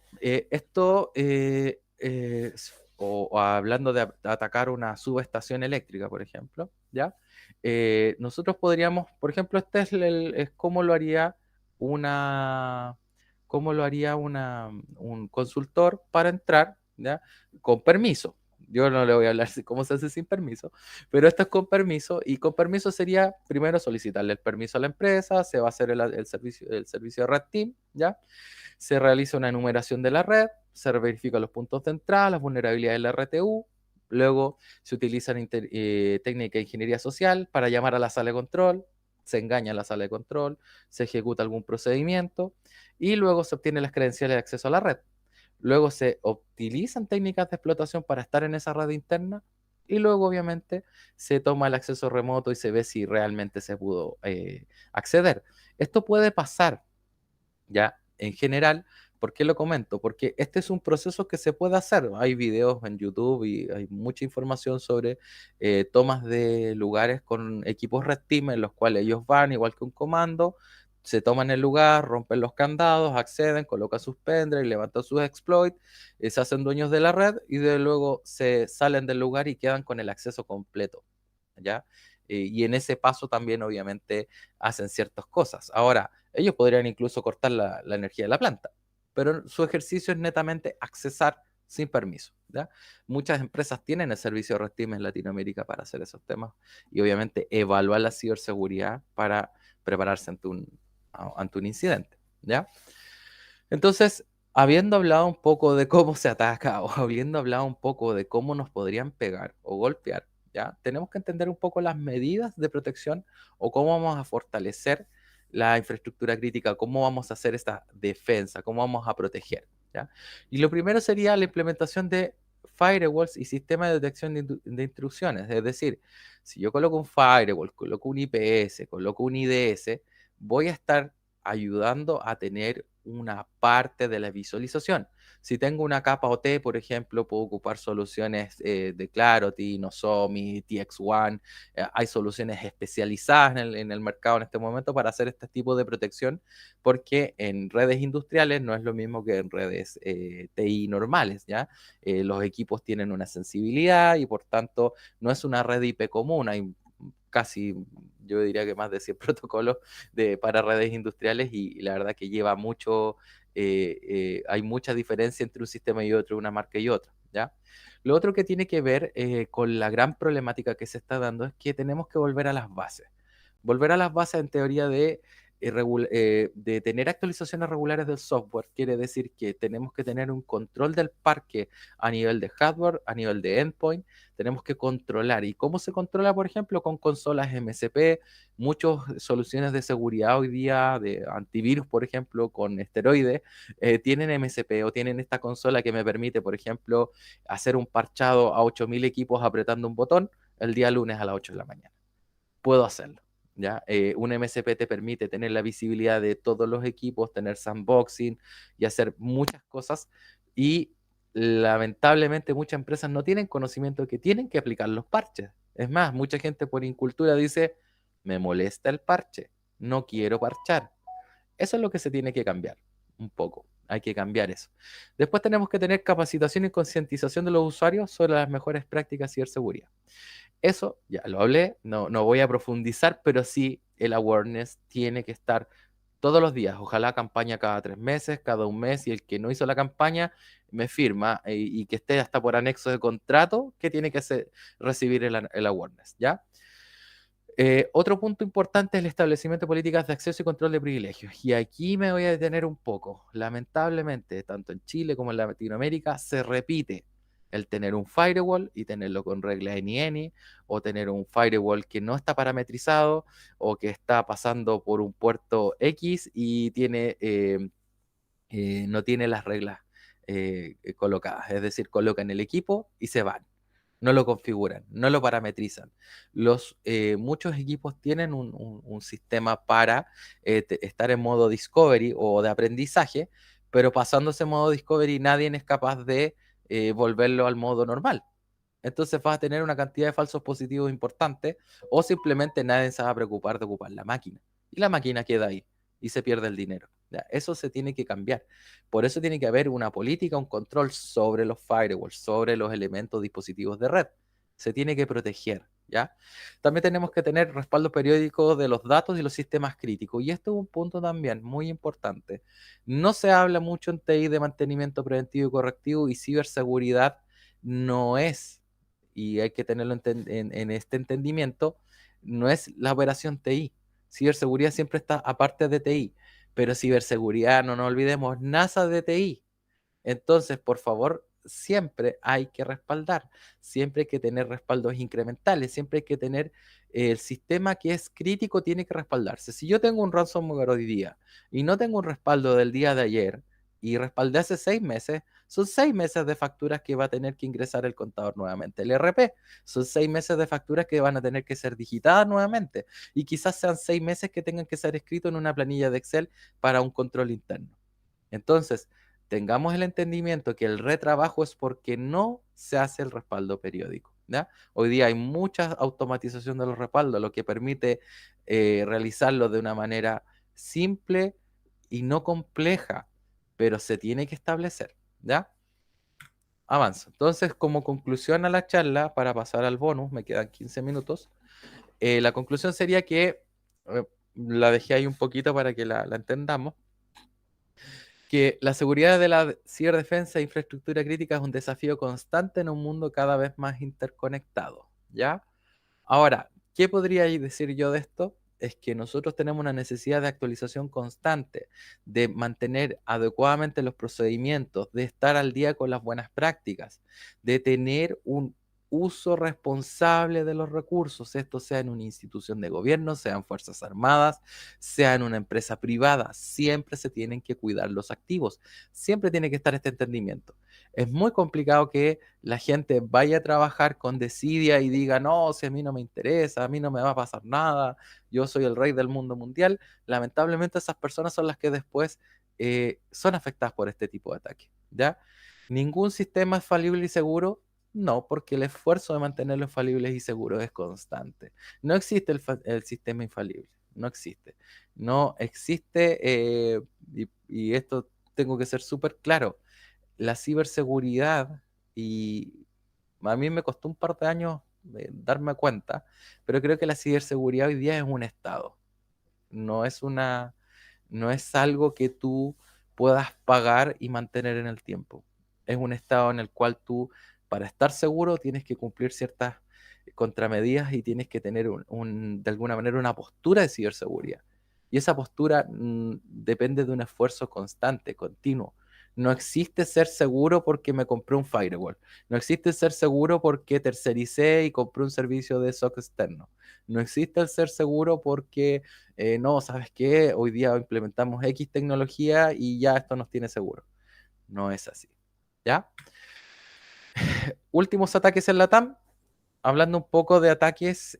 o hablando de atacar una subestación eléctrica, por ejemplo, ¿ya? Nosotros podríamos, por ejemplo, este es cómo lo haría una, un consultor para entrar, ¿ya? Con permiso. Yo no le voy a hablar de cómo se hace sin permiso, pero esto es con permiso, y con permiso sería primero solicitarle el permiso a la empresa, se va a hacer el servicio de Red Team, ¿ya? Se realiza una enumeración de la red, se verifican los puntos de entrada, las vulnerabilidades de la RTU, luego se utilizan técnicas de ingeniería social para llamar a la sala de control, se engaña a la sala de control, se ejecuta algún procedimiento y luego se obtienen las credenciales de acceso a la red. Luego se utilizan técnicas de explotación para estar en esa red interna y luego obviamente se toma el acceso remoto y se ve si realmente se pudo acceder. Esto puede pasar ya en general. ¿Por qué lo comento? Porque este es un proceso que se puede hacer. Hay videos en YouTube y hay mucha información sobre tomas de lugares con equipos Red Team en los cuales ellos van igual que un comando, se toman el lugar, rompen los candados, acceden, colocan sus pendrives, levantan sus exploits, se hacen dueños de la red y de luego se salen del lugar y quedan con el acceso completo, ¿ya? Y en ese paso también obviamente hacen ciertas cosas. Ahora, ellos podrían incluso cortar la energía de la planta, pero su ejercicio es netamente accesar sin permiso, ¿ya? Muchas empresas tienen el servicio de Red Team en Latinoamérica para hacer esos temas y obviamente evaluar la ciberseguridad para prepararse ante un incidente, ¿ya? Entonces, habiendo hablado un poco de cómo se ataca o habiendo hablado un poco de cómo nos podrían pegar o golpear, ¿ya? Tenemos que entender un poco las medidas de protección o cómo vamos a fortalecer la infraestructura crítica, cómo vamos a hacer esta defensa, cómo vamos a proteger, ¿ya? Y lo primero sería la implementación de firewalls y sistemas de detección de intrusiones. Es decir, si yo coloco un firewall, coloco un IPS, coloco un IDS, voy a estar ayudando a tener una parte de la visualización. Si tengo una capa OT, por ejemplo, puedo ocupar soluciones de Clarity, Nozomi, TX1. Hay soluciones especializadas en el mercado en este momento para hacer este tipo de protección, porque en redes industriales no es lo mismo que en redes TI normales, ¿ya? Los equipos tienen una sensibilidad y por tanto no es una red IP común. Hay casi, yo diría que más de 100 protocolos para redes industriales y la verdad que lleva mucho, hay mucha diferencia entre un sistema y otro, una marca y otra, ¿ya? Lo otro que tiene que ver con la gran problemática que se está dando es que tenemos que volver a las bases. Volver a las bases en teoría de tener actualizaciones regulares del software quiere decir que tenemos que tener un control del parque a nivel de hardware, a nivel de endpoint, tenemos que controlar. ¿Y cómo se controla? Por ejemplo, con consolas MCP, muchas soluciones de seguridad hoy día, de antivirus, por ejemplo, con esteroides, tienen MCP o tienen esta consola que me permite, por ejemplo, hacer un parchado a 8000 equipos apretando un botón el día lunes a las 8 de la mañana. Puedo hacerlo, ¿ya? Un MCP te permite tener la visibilidad de todos los equipos, tener sandboxing y hacer muchas cosas y lamentablemente muchas empresas no tienen conocimiento de que tienen que aplicar los parches. Es más, mucha gente por incultura dice, me molesta el parche, no quiero parchar. Eso es lo que se tiene que cambiar un poco. Hay que cambiar eso. Después tenemos que tener capacitación y concientización de los usuarios sobre las mejores prácticas de ciberseguridad. Eso ya lo hablé, no voy a profundizar, pero sí el awareness tiene que estar todos los días. Ojalá campaña cada 3 meses, cada un mes, y el que no hizo la campaña me firma y que esté hasta por anexo de contrato que tiene que recibir el awareness, ¿ya? Otro punto importante es el establecimiento de políticas de acceso y control de privilegios. Y aquí me voy a detener un poco. Lamentablemente, tanto en Chile como en Latinoamérica, se repite el tener un firewall y tenerlo con regla NIN, o tener un firewall que no está parametrizado o que está pasando por un puerto X y no tiene las reglas colocadas. Es decir, colocan el equipo y se van. no lo configuran, no lo parametrizan. Muchos equipos tienen un sistema para estar en modo discovery o de aprendizaje, pero pasando ese modo discovery nadie es capaz de volverlo al modo normal. Entonces vas a tener una cantidad de falsos positivos importante, o simplemente nadie se va a preocupar de ocupar la máquina. Y la máquina queda ahí y se pierde el dinero. ¿Ya? Eso se tiene que cambiar. Por eso tiene que haber una política, un control sobre los firewalls, sobre los elementos dispositivos de red. Se tiene que proteger. ¿Ya? También tenemos que tener respaldo periódico de los datos y los sistemas críticos. Y esto es un punto también muy importante. No se habla mucho en TI de mantenimiento preventivo y correctivo, y ciberseguridad no es, y hay que tenerlo en este entendimiento, no es la operación TI. Ciberseguridad siempre está aparte de TI, pero ciberseguridad, no nos olvidemos, nace de TI. Entonces, por favor, siempre hay que respaldar, siempre hay que tener respaldos incrementales, siempre hay que tener el sistema que es crítico, tiene que respaldarse. Si yo tengo un ransomware hoy día y no tengo un respaldo del día de ayer y respaldé hace 6 meses, son 6 meses de facturas que va a tener que ingresar el contador nuevamente. El RP son 6 meses de facturas que van a tener que ser digitadas nuevamente, y quizás sean 6 meses que tengan que ser escritos en una planilla de Excel para un control interno. Entonces, tengamos el entendimiento que el retrabajo es porque no se hace el respaldo periódico. ¿Ya? Hoy día hay mucha automatización de los respaldos, lo que permite realizarlo de una manera simple y no compleja, pero se tiene que establecer. ¿Ya? Avanzo. Entonces, como conclusión a la charla, para pasar al bonus, me quedan 15 minutos. La conclusión sería que, la dejé ahí un poquito para que la entendamos, que la seguridad de la ciberdefensa e infraestructura crítica es un desafío constante en un mundo cada vez más interconectado, ¿ya? Ahora, ¿qué podría decir yo de esto? Es que nosotros tenemos una necesidad de actualización constante, de mantener adecuadamente los procedimientos, de estar al día con las buenas prácticas, de tener un uso responsable de los recursos, esto sea en una institución de gobierno, sea en Fuerzas Armadas, sea en una empresa privada, siempre se tienen que cuidar los activos, siempre tiene que estar este entendimiento. Es muy complicado que la gente vaya a trabajar con desidia y diga, no, si a mí no me interesa, a mí no me va a pasar nada, yo soy el rey del mundo mundial. Lamentablemente esas personas son las que después son afectadas por este tipo de ataques, ¿ya? ¿Ningún sistema es falible y seguro? No, porque el esfuerzo de mantenerlos falibles y seguros es constante. No existe el sistema infalible, no existe. No existe, y esto tengo que ser súper claro, la ciberseguridad, y a mí me costó un par de años darme cuenta, pero creo que la ciberseguridad hoy día es un estado, no es no es algo que tú puedas pagar y mantener en el tiempo. Es un estado en el cual tú, para estar seguro, tienes que cumplir ciertas contramedidas y tienes que tener de alguna manera una postura de ciberseguridad. Y esa postura depende de un esfuerzo constante, continuo. No existe ser seguro porque me compré un firewall. No existe ser seguro porque tercericé y compré un servicio de SOC externo. No existe el ser seguro porque, no, ¿sabes qué? Hoy día implementamos X tecnología y ya esto nos tiene seguro. No es así. ¿Ya? Últimos ataques en la TAM. Hablando un poco de ataques,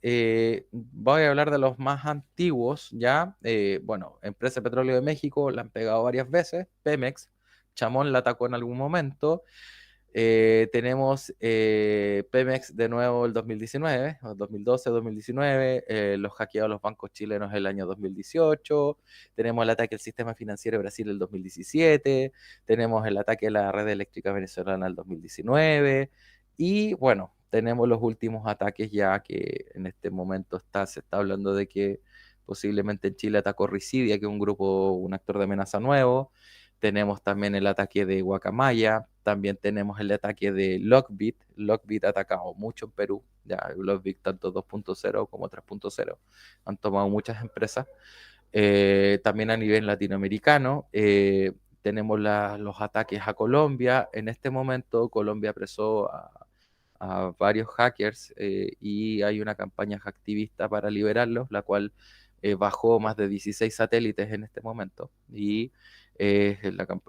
voy a hablar de los más antiguos, ¿ya? Bueno, Empresa de Petróleo de México la han pegado varias veces, Pemex, Chamón la atacó en algún momento. Tenemos Pemex de nuevo el 2019, 2012, 2019, los hackeados a los bancos chilenos el año 2018, tenemos el ataque al sistema financiero de Brasil el 2017, tenemos el ataque a la red eléctrica venezolana el 2019, y bueno, tenemos los últimos ataques ya que en este momento se está hablando de que posiblemente en Chile atacó Ricidia, que es un actor de amenaza nuevo. Tenemos también el ataque de Guacamaya, también tenemos el ataque de Lockbit. Lockbit ha atacado mucho en Perú, ya Lockbit tanto 2.0 como 3.0 han tomado muchas empresas. También a nivel latinoamericano tenemos los ataques a Colombia. En este momento Colombia apresó a varios hackers y hay una campaña activista para liberarlos, la cual bajó más de 16 satélites en este momento, y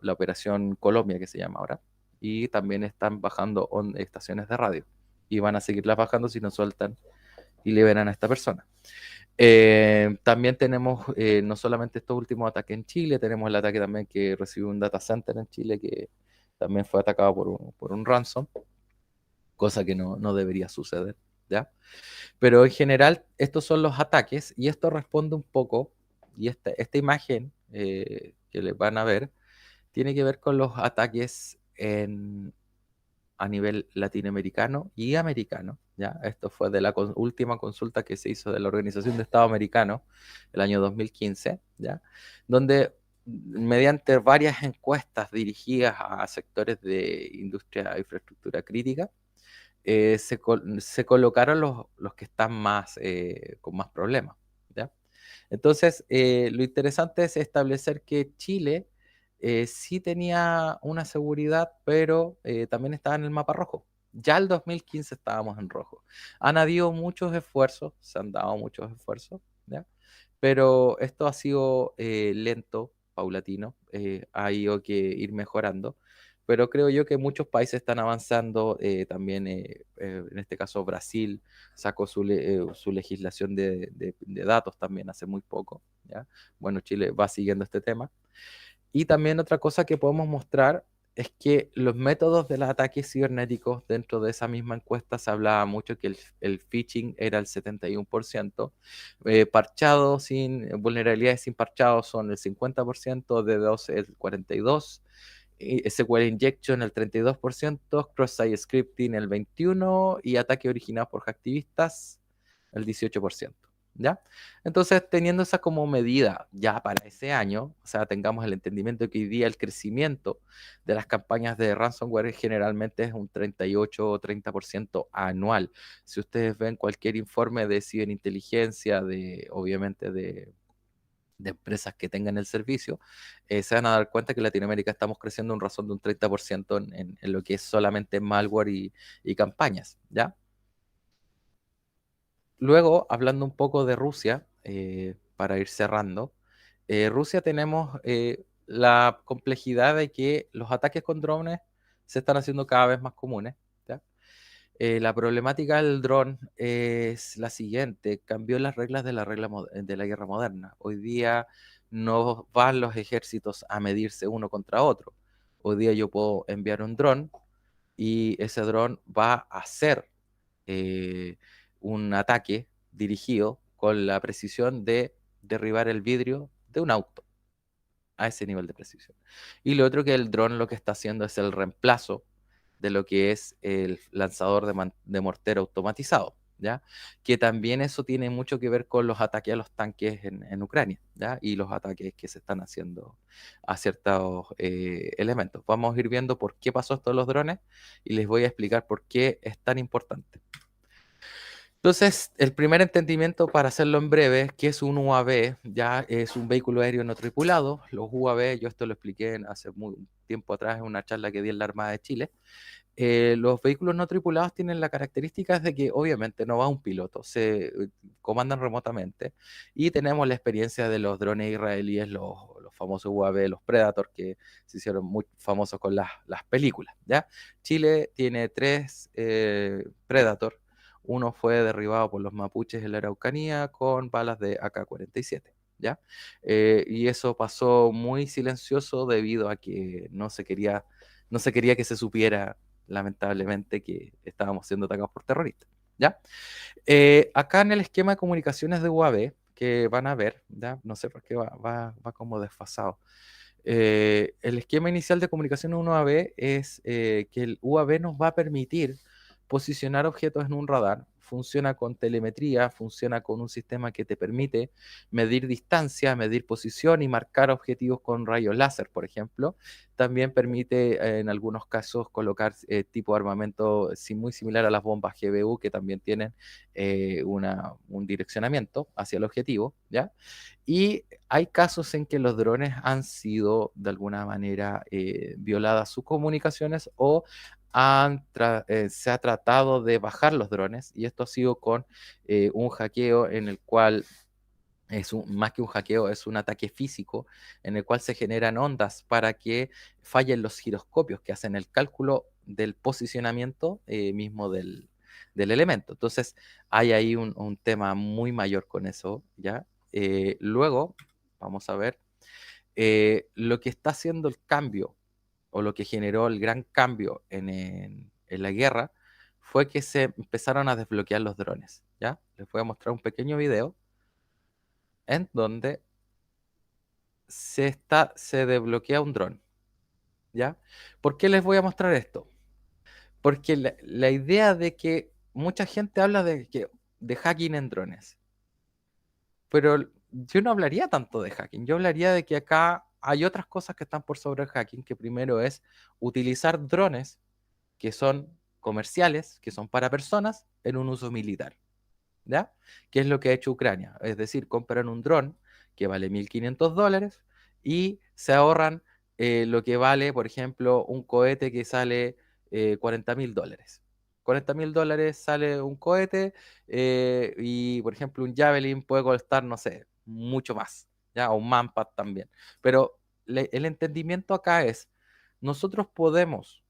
operación Colombia que se llama ahora, y también están bajando estaciones de radio. y van a seguirlas bajando si no sueltan y liberan a esta persona. También tenemos no solamente estos últimos ataques en Chile, tenemos el ataque también que recibió un data center en Chile que también fue atacado por un ransom, cosa que no debería suceder, ¿ya? Pero en general estos son los ataques y esto responde un poco, y esta imagen que les van a ver, tiene que ver con los ataques a nivel latinoamericano y americano, ¿ya? Esto fue de la última consulta que se hizo de la Organización de Estado Americano el año 2015, ¿ya? Donde mediante varias encuestas dirigidas a sectores de industria e infraestructura crítica, se colocaron los que están con más problemas, ¿ya? Entonces, lo interesante es establecer que Chile sí tenía una seguridad, pero también estaba en el mapa rojo. Ya el 2015 estábamos en rojo. Han habido muchos esfuerzos, se han dado muchos esfuerzos, ¿ya? Pero esto ha sido lento, paulatino, ha ido que ir mejorando. Pero creo yo que muchos países están avanzando, también en este caso Brasil sacó su legislación de datos también hace muy poco, ¿ya? Bueno, Chile va siguiendo este tema. Y también otra cosa que podemos mostrar es que los métodos de los ataques cibernéticos dentro de esa misma encuesta se hablaba mucho que el phishing era el 71%, parchado vulnerabilidades sin parchado son el 50%, DDoS el 42%, SQL Injection el 32%, Cross-Site Scripting el 21% y ataque originado por hacktivistas el 18%. ¿Ya? Entonces, teniendo esa como medida ya para ese año, o sea, tengamos el entendimiento que hoy día el crecimiento de las campañas de ransomware generalmente es un 38 o 30% anual. Si ustedes ven cualquier informe de ciberinteligencia, obviamente de empresas que tengan el servicio, se van a dar cuenta que en Latinoamérica estamos creciendo un razón de un 30% en lo que es solamente malware y campañas, ¿ya? Luego, hablando un poco de Rusia, para ir cerrando, Rusia tenemos la complejidad de que los ataques con drones se están haciendo cada vez más comunes, ¿ya? La problemática del dron es la siguiente: cambió las reglas de de la guerra moderna. Hoy día no van los ejércitos a medirse uno contra otro. Hoy día yo puedo enviar un dron y ese dron va a hacer eh, un ataque dirigido con la precisión de derribar el vidrio de un auto, a ese nivel de precisión. Y lo otro que el dron lo que está haciendo es el reemplazo de lo que es el lanzador de mortero automatizado, ¿ya? Que también eso tiene mucho que ver con los ataques a los tanques en Ucrania, ¿ya? Y los ataques que se están haciendo a ciertos elementos. Vamos a ir viendo por qué pasó esto de los drones y les voy a explicar por qué es tan importante. Entonces, el primer entendimiento, para hacerlo en breve, que es un UAV, ya es un vehículo aéreo no tripulado. Los UAV, yo esto lo expliqué hace muy tiempo atrás en una charla que di en la Armada de Chile. Los vehículos no tripulados tienen la característica de que obviamente no va un piloto, se comandan remotamente, y tenemos la experiencia de los drones israelíes, los famosos UAV, los Predator, que se hicieron muy famosos con las películas, ¿ya? Chile tiene 3 Predator. Uno fue derribado por los mapuches en la Araucanía con balas de AK-47, ¿ya? Y eso pasó muy silencioso debido a que no se quería que se supiera, lamentablemente, que estábamos siendo atacados por terroristas, ¿ya? Acá en el esquema de comunicaciones de UAV, que van a ver, ¿ya? No sé por qué va como desfasado. El esquema inicial de comunicación de un UAV es que el UAV nos va a permitir posicionar objetos en un radar. Funciona con telemetría, funciona con un sistema que te permite medir distancia, medir posición y marcar objetivos con rayos láser, por ejemplo. También permite en algunos casos colocar tipo de armamento muy similar a las bombas GBU, que también tienen un direccionamiento hacia el objetivo, ¿ya? Y hay casos en que los drones han sido de alguna manera violadas sus comunicaciones o se ha tratado de bajar los drones, y esto ha sido con un hackeo en el cual más que un hackeo, es un ataque físico en el cual se generan ondas para que fallen los giroscopios que hacen el cálculo del posicionamiento mismo del elemento. Entonces, hay ahí un tema muy mayor con eso, ¿ya? Luego, vamos a ver, lo que está haciendo el cambio, o lo que generó el gran cambio en la guerra, fue que se empezaron a desbloquear los drones, ¿ya? Les voy a mostrar un pequeño video en donde se desbloquea un dron, ¿ya? ¿Por qué les voy a mostrar esto? Porque la idea de que mucha gente habla de hacking en drones, pero yo no hablaría tanto de hacking, yo hablaría de que acá hay otras cosas que están por sobre el hacking, que primero es utilizar drones que son comerciales, que son para personas, en un uso militar, ¿ya? ¿Qué es lo que ha hecho Ucrania? Es decir, compran un dron que vale $1.500 y se ahorran lo que vale, por ejemplo, un cohete que sale $40.000. $40.000 sale un cohete y, por ejemplo, un Javelin puede costar, no sé, mucho más, ¿ya? O un Manpad también. Pero el entendimiento acá es, nosotros podemos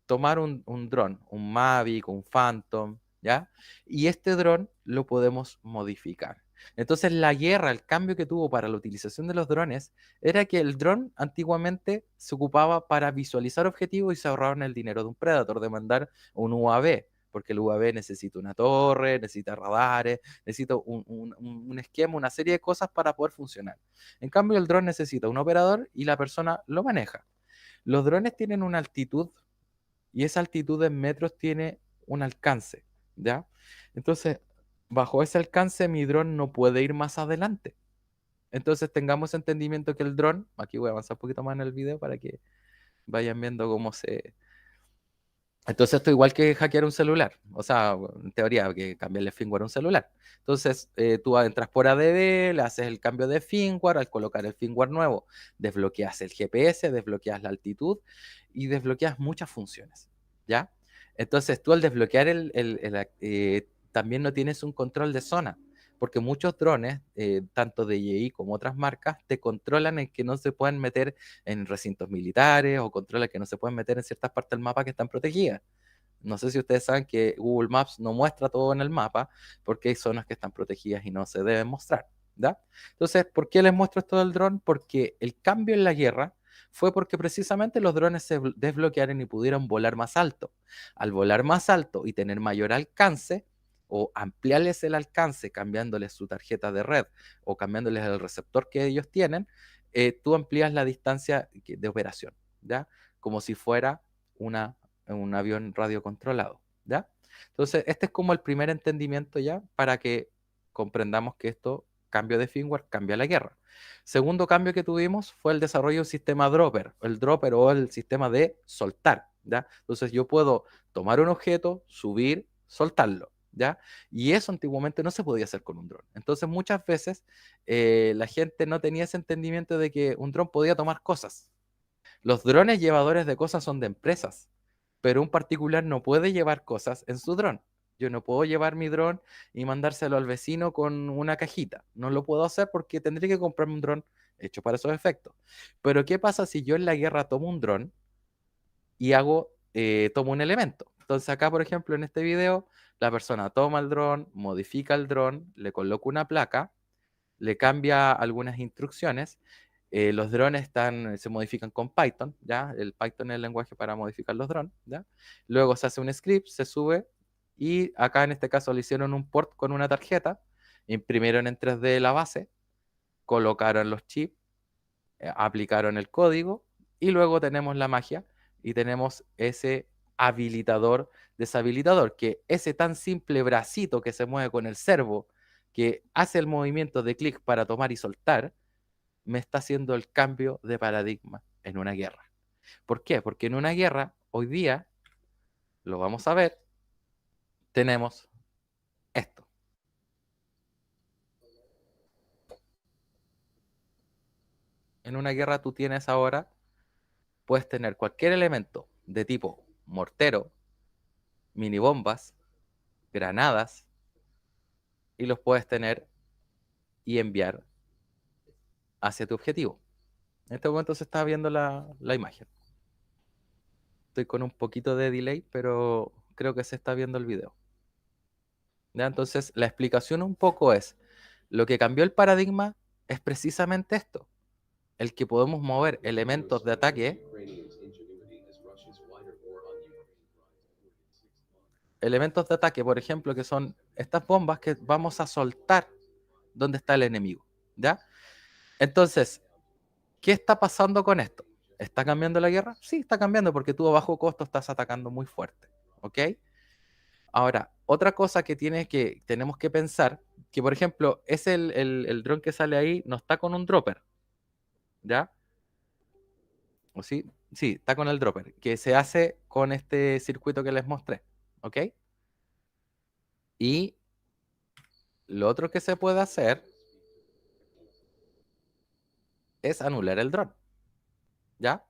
tomar un dron, un Mavic, un Phantom, ¿ya? Y este dron lo podemos modificar. Entonces la guerra, el cambio que tuvo para la utilización de los drones, era que el dron antiguamente se ocupaba para visualizar objetivos y se ahorraban el dinero de un Predator, de mandar un UAV, porque el UAV necesita una torre, necesita radares, necesita un esquema, una serie de cosas para poder funcionar. En cambio, el dron necesita un operador y la persona lo maneja. Los drones tienen una altitud y esa altitud en metros tiene un alcance, ¿ya? Entonces, bajo ese alcance, mi dron no puede ir más adelante. Entonces, tengamos entendimiento que el dron, aquí voy a avanzar un poquito más en el video para que vayan viendo cómo se... Entonces, esto igual que hackear un celular, o sea, en teoría, que cambiarle firmware a un celular. Entonces, tú entras por ADB, le haces el cambio de firmware, al colocar el firmware nuevo, desbloqueas el GPS, desbloqueas la altitud y desbloqueas muchas funciones, ¿ya? Entonces, tú al desbloquear también no tienes un control de zona, porque muchos drones, tanto DJI como otras marcas, te controlan en que no se puedan meter en recintos militares o controlan que no se pueden meter en ciertas partes del mapa que están protegidas. No sé si ustedes saben que Google Maps no muestra todo en el mapa porque hay zonas que están protegidas y no se deben mostrar, ¿ya? Entonces, ¿por qué les muestro esto del dron? Porque el cambio en la guerra fue porque precisamente los drones se desbloquearon y pudieron volar más alto. Al volar más alto y tener mayor alcance, o ampliarles el alcance cambiándoles su tarjeta de red o cambiándoles el receptor que ellos tienen, tú amplías la distancia de operación, ¿ya? Como si fuera un avión radiocontrolado, ¿ya? Entonces, este es como el primer entendimiento ya para que comprendamos que esto, cambio de firmware, cambia la guerra. Segundo cambio que tuvimos fue el desarrollo de un sistema dropper, el dropper o el sistema de soltar, ¿ya? Entonces, yo puedo tomar un objeto, subir, soltarlo, ¿ya? Y eso antiguamente no se podía hacer con un dron. Entonces, muchas veces la gente no tenía ese entendimiento de que un dron podía tomar cosas. Los drones llevadores de cosas son de empresas, pero un particular no puede llevar cosas en su dron. Yo no puedo llevar mi dron y mandárselo al vecino con una cajita. No lo puedo hacer porque tendría que comprarme un dron hecho para esos efectos. Pero ¿qué pasa si yo en la guerra tomo un dron y tomo un elemento? Entonces acá, por ejemplo, en este video, la persona toma el dron, modifica el dron, le coloca una placa, le cambia algunas instrucciones. Los drones se modifican con Python, ¿ya? El Python es el lenguaje para modificar los drones, ¿ya? Luego se hace un script, se sube, y acá en este caso le hicieron un port con una tarjeta, imprimieron en 3D la base, colocaron los chips, aplicaron el código, y luego tenemos la magia, y tenemos ese habilitador, deshabilitador, que ese tan simple bracito que se mueve con el servo, que hace el movimiento de clic para tomar y soltar, me está haciendo el cambio de paradigma en una guerra. ¿Por qué? Porque en una guerra, hoy día, lo vamos a ver, tenemos esto. En una guerra tú tienes ahora, puedes tener cualquier elemento de tipo mortero, minibombas, granadas, y los puedes tener y enviar hacia tu objetivo. En este momento se está viendo la imagen. Estoy con un poquito de delay, pero creo que se está viendo el video. ¿ya? Entonces, la explicación un poco es, lo que cambió el paradigma es precisamente esto, el que podemos mover elementos de ataque, por ejemplo, que son estas bombas que vamos a soltar donde está el enemigo, ¿ya? Entonces, ¿qué está pasando con esto? ¿Está cambiando la guerra? Sí, está cambiando porque tú a bajo costo estás atacando muy fuerte, ¿ok? Ahora, otra cosa que tenemos que pensar, que por ejemplo, es el dron que sale ahí, no está con un dropper, ¿ya? ¿O sí? Sí, está con el dropper, que se hace con este circuito que les mostré, ¿ok? Y lo otro que se puede hacer es anular el dron, ¿ya?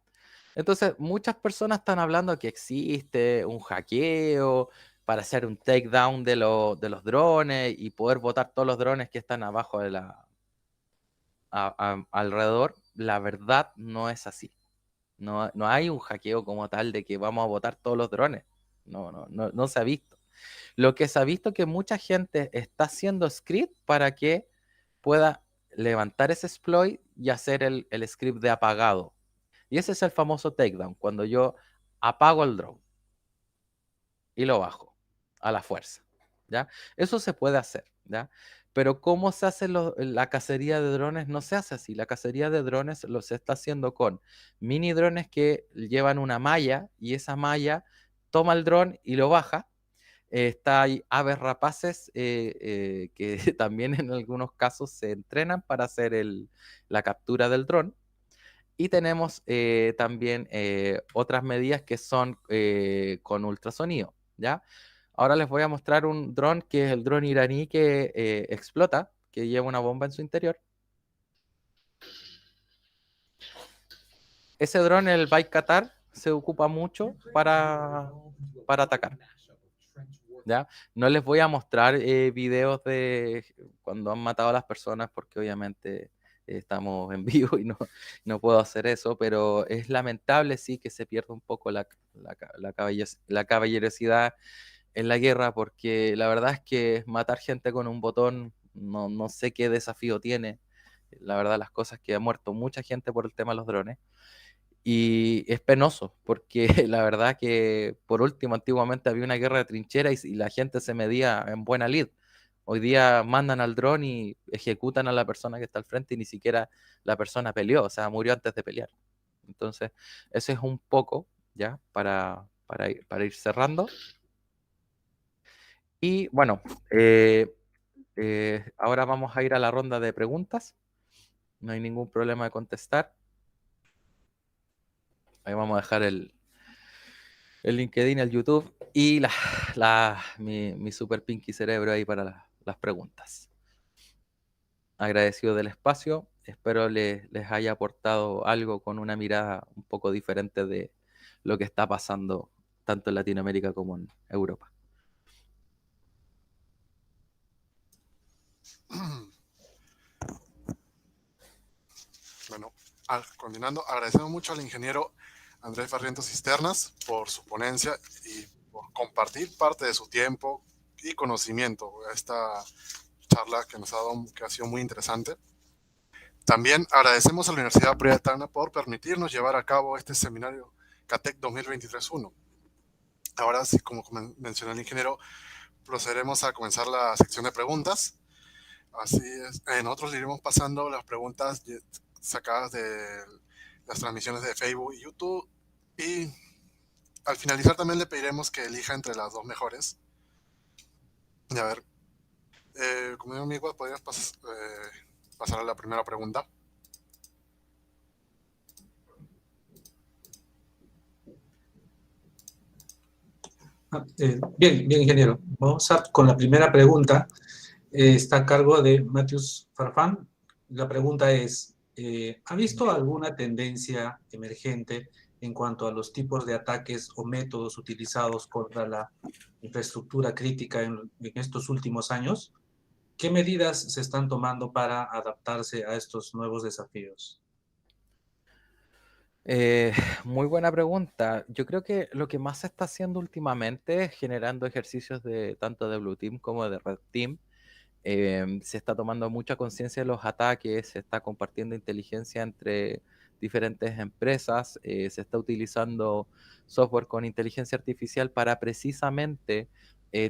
Entonces, muchas personas están hablando que existe un hackeo para hacer un takedown de los drones y poder botar todos los drones que están abajo de alrededor. La verdad no es así. No hay un hackeo como tal de que vamos a botar todos los drones. No se ha visto. Lo que se ha visto es que mucha gente está haciendo script para que pueda levantar ese exploit y hacer el script de apagado. Y ese es el famoso takedown, cuando yo apago el drone y lo bajo a la fuerza, ¿ya? Eso se puede hacer, ¿ya? Pero ¿cómo se hace la cacería de drones? No se hace así. La cacería de drones se está haciendo con mini drones que llevan una malla y esa malla toma el dron y lo baja. Hay aves rapaces que también en algunos casos se entrenan para hacer la captura del dron. Y tenemos también otras medidas que son con ultrasonido, ¿ya? Ahora les voy a mostrar un dron que es el dron iraní que explota, que lleva una bomba en su interior. Ese dron, el Baykar, se ocupa mucho para atacar, ¿ya? No les voy a mostrar videos de cuando han matado a las personas porque obviamente estamos en vivo y no puedo hacer eso, pero es lamentable sí que se pierda un poco la caballerosidad en la guerra, porque la verdad es que matar gente con un botón no sé qué desafío tiene. La verdad las cosas que ha muerto mucha gente por el tema de los drones. Y es penoso, porque la verdad que por último, antiguamente había una guerra de trincheras y la gente se medía en buena lid. Hoy día mandan al dron y ejecutan a la persona que está al frente y ni siquiera la persona peleó, o sea, murió antes de pelear. Entonces, eso es un poco, ¿ya? Para ir cerrando. Y bueno, ahora vamos a ir a la ronda de preguntas. No hay ningún problema de contestar. Ahí vamos a dejar el LinkedIn, el YouTube y mi super pinky cerebro ahí para las preguntas. Agradecido del espacio. Espero les haya aportado algo con una mirada un poco diferente de lo que está pasando tanto en Latinoamérica como en Europa. Bueno, continuando, agradecemos mucho al ingeniero Andrés Barrientos Cisternas por su ponencia y por compartir parte de su tiempo y conocimiento a esta charla que nos ha dado, que ha sido muy interesante. También agradecemos a la Universidad Prietana por permitirnos llevar a cabo este seminario CATEC 2023-1. Ahora sí, como mencionó el ingeniero, procederemos a comenzar la sección de preguntas. Así es, nosotros le iremos pasando las preguntas sacadas de las transmisiones de Facebook y YouTube, y al finalizar también le pediremos que elija entre las dos mejores. Y a ver, como amigo, podrías pasar a la primera pregunta. Bien, ingeniero. Vamos con la primera pregunta. Está a cargo de Matthews Farfán. La pregunta es, ¿ha visto alguna tendencia emergente en cuanto a los tipos de ataques o métodos utilizados contra la infraestructura crítica en estos últimos años? ¿Qué medidas se están tomando para adaptarse a estos nuevos desafíos? Eh, Muy buena pregunta. Yo creo que lo que más se está haciendo últimamente es generando ejercicios de tanto de Blue Team como de Red Team. Se está tomando mucha conciencia de los ataques, se está compartiendo inteligencia entre diferentes empresas, se está utilizando software con inteligencia artificial para precisamente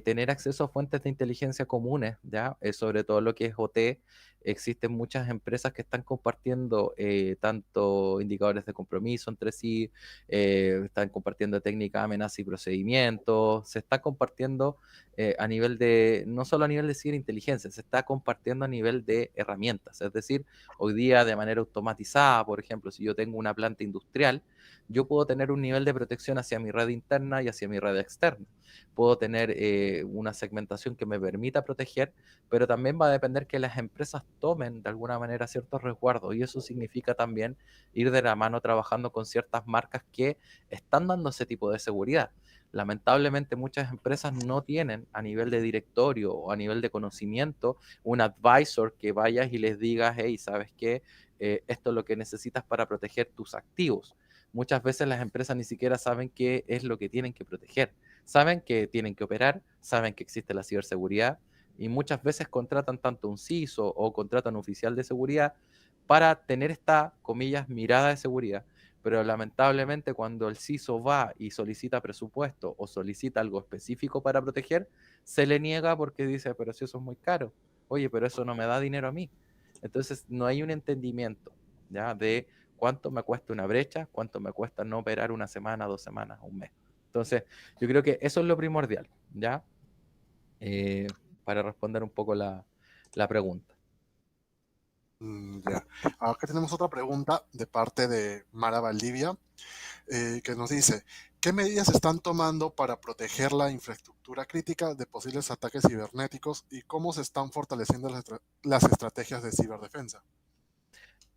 tener acceso a fuentes de inteligencia comunes, ¿ya? Sobre todo lo que es OT. Existen muchas empresas que están compartiendo tanto indicadores de compromiso entre sí, están compartiendo técnicas, amenazas y procedimientos, se está compartiendo a nivel de, no solo a nivel de ciberinteligencia, se está compartiendo a nivel de herramientas. Es decir, hoy día de manera automatizada, por ejemplo, si yo tengo una planta industrial, yo puedo tener un nivel de protección hacia mi red interna y hacia mi red externa. Puedo tener una segmentación que me permita proteger, pero también va a depender que las empresas tomen de alguna manera ciertos resguardos, y eso significa también ir de la mano trabajando con ciertas marcas que están dando ese tipo de seguridad. Lamentablemente muchas empresas no tienen a nivel de directorio o a nivel de conocimiento un advisor que vayas y les digas, hey, ¿sabes qué? Esto es lo que necesitas para proteger tus activos. Muchas veces las empresas ni siquiera saben qué es lo que tienen que proteger. Saben que tienen que operar, saben que existe la ciberseguridad, y muchas veces contratan tanto un CISO o contratan un oficial de seguridad para tener esta, comillas, mirada de seguridad. Pero lamentablemente cuando el CISO va y solicita presupuesto o solicita algo específico para proteger, se le niega porque dice, pero si eso es muy caro, oye, pero eso no me da dinero a mí. Entonces no hay un entendimiento, ¿ya? De cuánto me cuesta una brecha, cuánto me cuesta no operar una semana, 2 semanas, un mes. Entonces yo creo que eso es lo primordial, ¿ya? Para responder un poco la pregunta. Ya. Acá tenemos otra pregunta de parte de Mara Valdivia, que nos dice, ¿qué medidas se están tomando para proteger la infraestructura crítica de posibles ataques cibernéticos y cómo se están fortaleciendo las estrategias de ciberdefensa?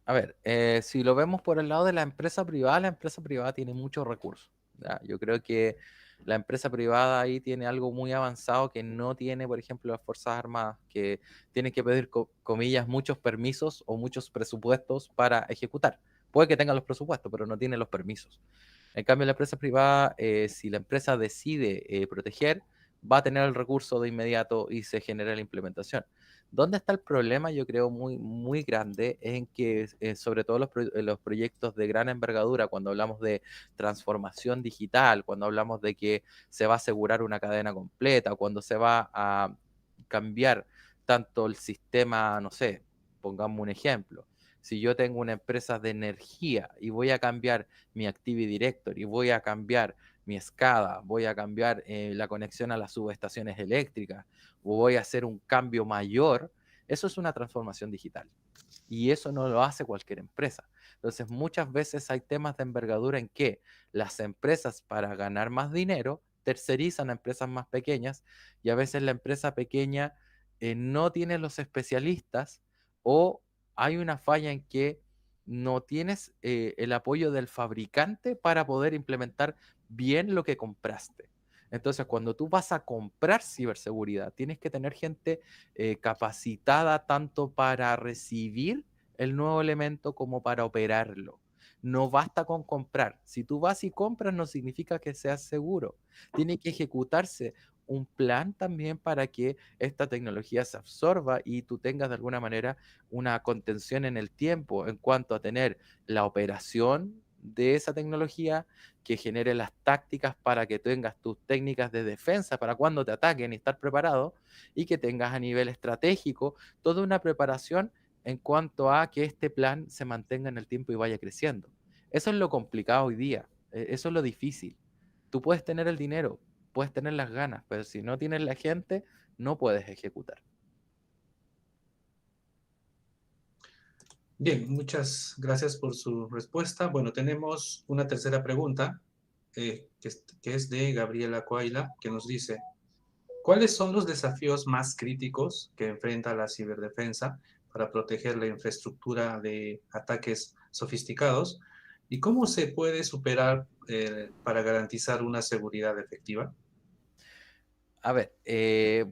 A ver, si lo vemos por el lado de la empresa privada tiene muchos recursos, ¿ya? Yo creo que la empresa privada ahí tiene algo muy avanzado que no tiene, por ejemplo, las Fuerzas Armadas, que tienen que pedir, comillas, muchos permisos o muchos presupuestos para ejecutar. Puede que tengan los presupuestos, pero no tiene los permisos. En cambio, la empresa privada, si la empresa decide proteger, va a tener el recurso de inmediato y se genera la implementación. ¿Dónde está el problema? Yo creo muy, muy grande en que, sobre todo los proyectos de gran envergadura, cuando hablamos de transformación digital, cuando hablamos de que se va a asegurar una cadena completa, cuando se va a cambiar tanto el sistema, no sé, pongamos un ejemplo. Si yo tengo una empresa de energía y voy a cambiar mi Active Directory, voy a cambiar mi SCADA, voy a cambiar la conexión a las subestaciones eléctricas, o voy a hacer un cambio mayor, eso es una transformación digital. Y eso no lo hace cualquier empresa. Entonces, muchas veces hay temas de envergadura en que las empresas, para ganar más dinero, tercerizan a empresas más pequeñas, y a veces la empresa pequeña no tiene los especialistas, o hay una falla en que no tienes el apoyo del fabricante para poder implementar bien lo que compraste. Entonces, cuando tú vas a comprar ciberseguridad, tienes que tener gente capacitada tanto para recibir el nuevo elemento como para operarlo. No basta con comprar. Si tú vas y compras, no significa que seas seguro. Tiene que ejecutarse un plan también para que esta tecnología se absorba y tú tengas de alguna manera una contención en el tiempo en cuanto a tener la operación de esa tecnología, que genere las tácticas para que tengas tus técnicas de defensa para cuando te ataquen y estar preparado, y que tengas a nivel estratégico toda una preparación en cuanto a que este plan se mantenga en el tiempo y vaya creciendo. Eso es lo complicado hoy día, eso es lo difícil. Tú puedes tener el dinero, puedes tener las ganas, pero si no tienes la gente, no puedes ejecutar. Bien, muchas gracias por su respuesta. Bueno, tenemos una tercera pregunta que es de Gabriela Coaila, que nos dice, ¿cuáles son los desafíos más críticos que enfrenta la ciberdefensa para proteger la infraestructura de ataques sofisticados? ¿Y cómo se puede superar para garantizar una seguridad efectiva? A ver,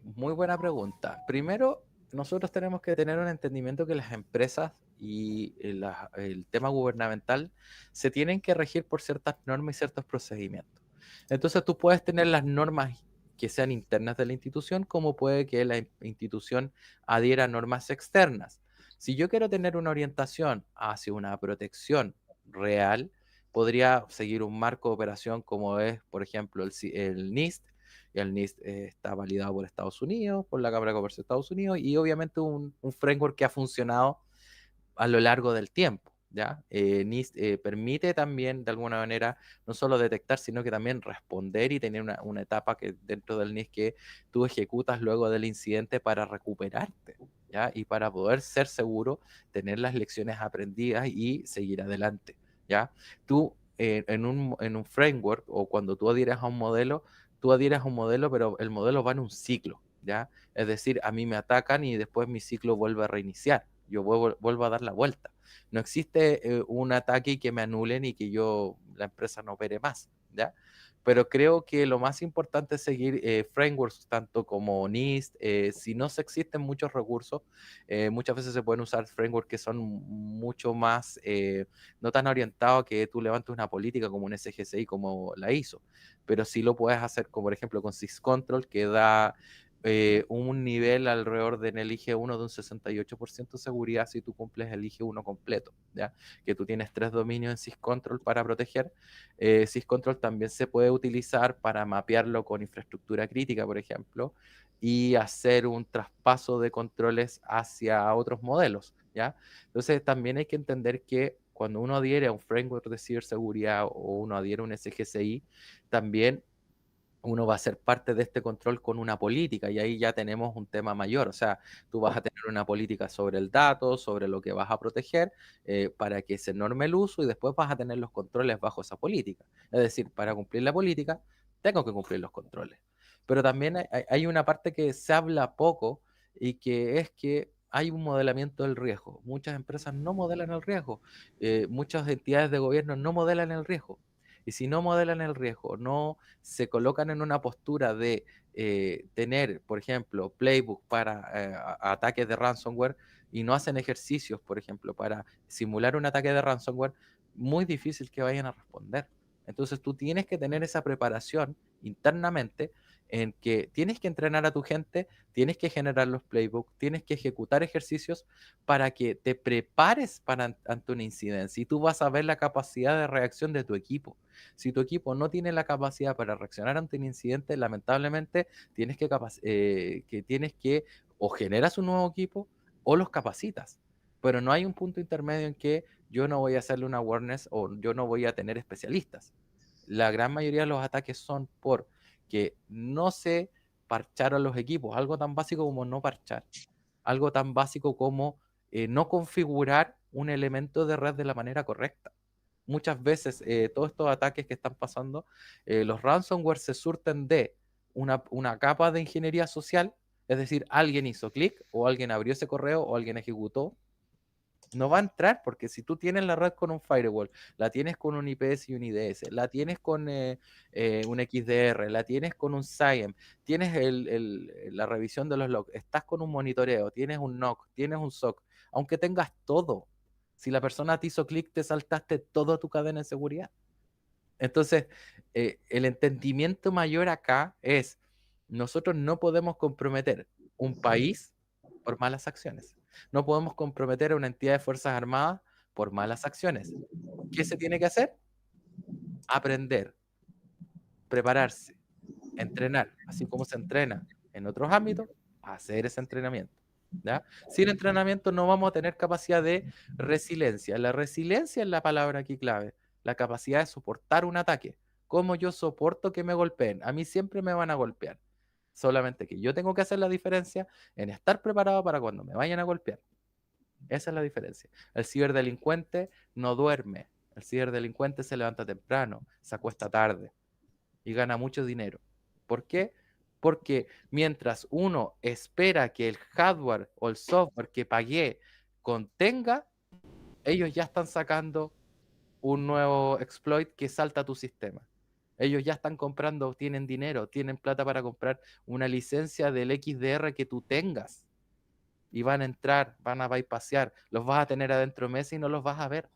muy buena pregunta. Primero, nosotros tenemos que tener un entendimiento que las empresas y el tema gubernamental se tienen que regir por ciertas normas y ciertos procedimientos. Entonces tú puedes tener las normas que sean internas de la institución, como puede que la institución adhiera a normas externas. Si yo quiero tener una orientación hacia una protección real, podría seguir un marco de operación como es, por ejemplo, el NIST. El NIST está validado por Estados Unidos, por la Cámara de Comercio de Estados Unidos, y obviamente un framework que ha funcionado a lo largo del tiempo. ¿Ya? NIST permite también, de alguna manera, no solo detectar, sino que también responder y tener una etapa que dentro del NIST que tú ejecutas luego del incidente para recuperarte, ¿ya? Y para poder ser seguro, tener las lecciones aprendidas y seguir adelante, ¿ya? Tú en un framework o cuando tú adhieres a un modelo, pero el modelo va en un ciclo, ¿ya? Es decir, a mí me atacan y después mi ciclo vuelve a reiniciar. Yo vuelvo a dar la vuelta. No existe un ataque que me anulen y que la empresa no opere más, ¿ya? Pero creo que lo más importante es seguir frameworks tanto como NIST. Si no se existen muchos recursos, muchas veces se pueden usar frameworks que son mucho más, no tan orientados a que tú levantes una política como un SGCI, como la ISO, pero sí lo puedes hacer, como por ejemplo con SysControl, que da un nivel alrededor en el IG1 de un 68% de seguridad si tú cumples el IG1 completo, ¿ya? Que tú tienes 3 dominios en SysControl para proteger. SysControl también se puede utilizar para mapearlo con infraestructura crítica, por ejemplo, y hacer un traspaso de controles hacia otros modelos, ¿ya? Entonces también hay que entender que cuando uno adhiere a un framework de ciberseguridad o uno adhiere a un SGCI, también uno va a ser parte de este control con una política y ahí ya tenemos un tema mayor. O sea, tú vas a tener una política sobre el dato, sobre lo que vas a proteger, para que se norme el uso y después vas a tener los controles bajo esa política. Es decir, para cumplir la política, tengo que cumplir los controles. Pero también hay una parte que se habla poco y que es que hay un modelamiento del riesgo. Muchas empresas no modelan el riesgo, muchas entidades de gobierno no modelan el riesgo. Y si no modelan el riesgo, no se colocan en una postura de tener, por ejemplo, playbook para ataques de ransomware y no hacen ejercicios, por ejemplo, para simular un ataque de ransomware, muy difícil que vayan a responder. Entonces tú tienes que tener esa preparación internamente en que tienes que entrenar a tu gente, tienes que generar los playbooks, tienes que ejecutar ejercicios para que te prepares ante una incidencia y tú vas a ver la capacidad de reacción de tu equipo. Si tu equipo no tiene la capacidad para reaccionar ante un incidente, lamentablemente tienes que o generas un nuevo equipo o los capacitas. Pero no hay un punto intermedio en que yo no voy a hacerle una awareness o yo no voy a tener especialistas. La gran mayoría de los ataques son porque no se parcharon los equipos, algo tan básico como no parchar, algo tan básico como no configurar un elemento de red de la manera correcta. Muchas veces todos estos ataques que están pasando, los ransomware se surten de una capa de ingeniería social, es decir, alguien hizo clic o alguien abrió ese correo o alguien ejecutó. No va a entrar porque si tú tienes la red con un firewall, la tienes con un IPS y un IDS, la tienes con un XDR, la tienes con un SIEM, tienes la revisión de los logs, estás con un monitoreo, tienes un NOC, tienes un SOC, aunque tengas todo. Si la persona te hizo clic, te saltaste toda tu cadena de seguridad. Entonces, el entendimiento mayor acá es, nosotros no podemos comprometer un país por malas acciones. No podemos comprometer a una entidad de Fuerzas Armadas por malas acciones. ¿Qué se tiene que hacer? Aprender, prepararse, entrenar, así como se entrena en otros ámbitos, hacer ese entrenamiento. ¿Ya? Sin entrenamiento no vamos a tener capacidad de resiliencia. La resiliencia es la palabra aquí clave, la capacidad de soportar un ataque. ¿Cómo yo soporto que me golpeen? A mí siempre me van a golpear. Solamente que yo tengo que hacer la diferencia en estar preparado para cuando me vayan a golpear. Esa es la diferencia. El ciberdelincuente no duerme. El ciberdelincuente se levanta temprano, se acuesta tarde y gana mucho dinero. ¿Por qué? Porque mientras uno espera que el hardware o el software que pagué contenga, ellos ya están sacando un nuevo exploit que salta a tu sistema. Ellos ya están comprando, tienen dinero, tienen plata para comprar una licencia del XDR que tú tengas. y van a entrar, van a bypassear, los vas a tener adentro meses y no los vas a ver.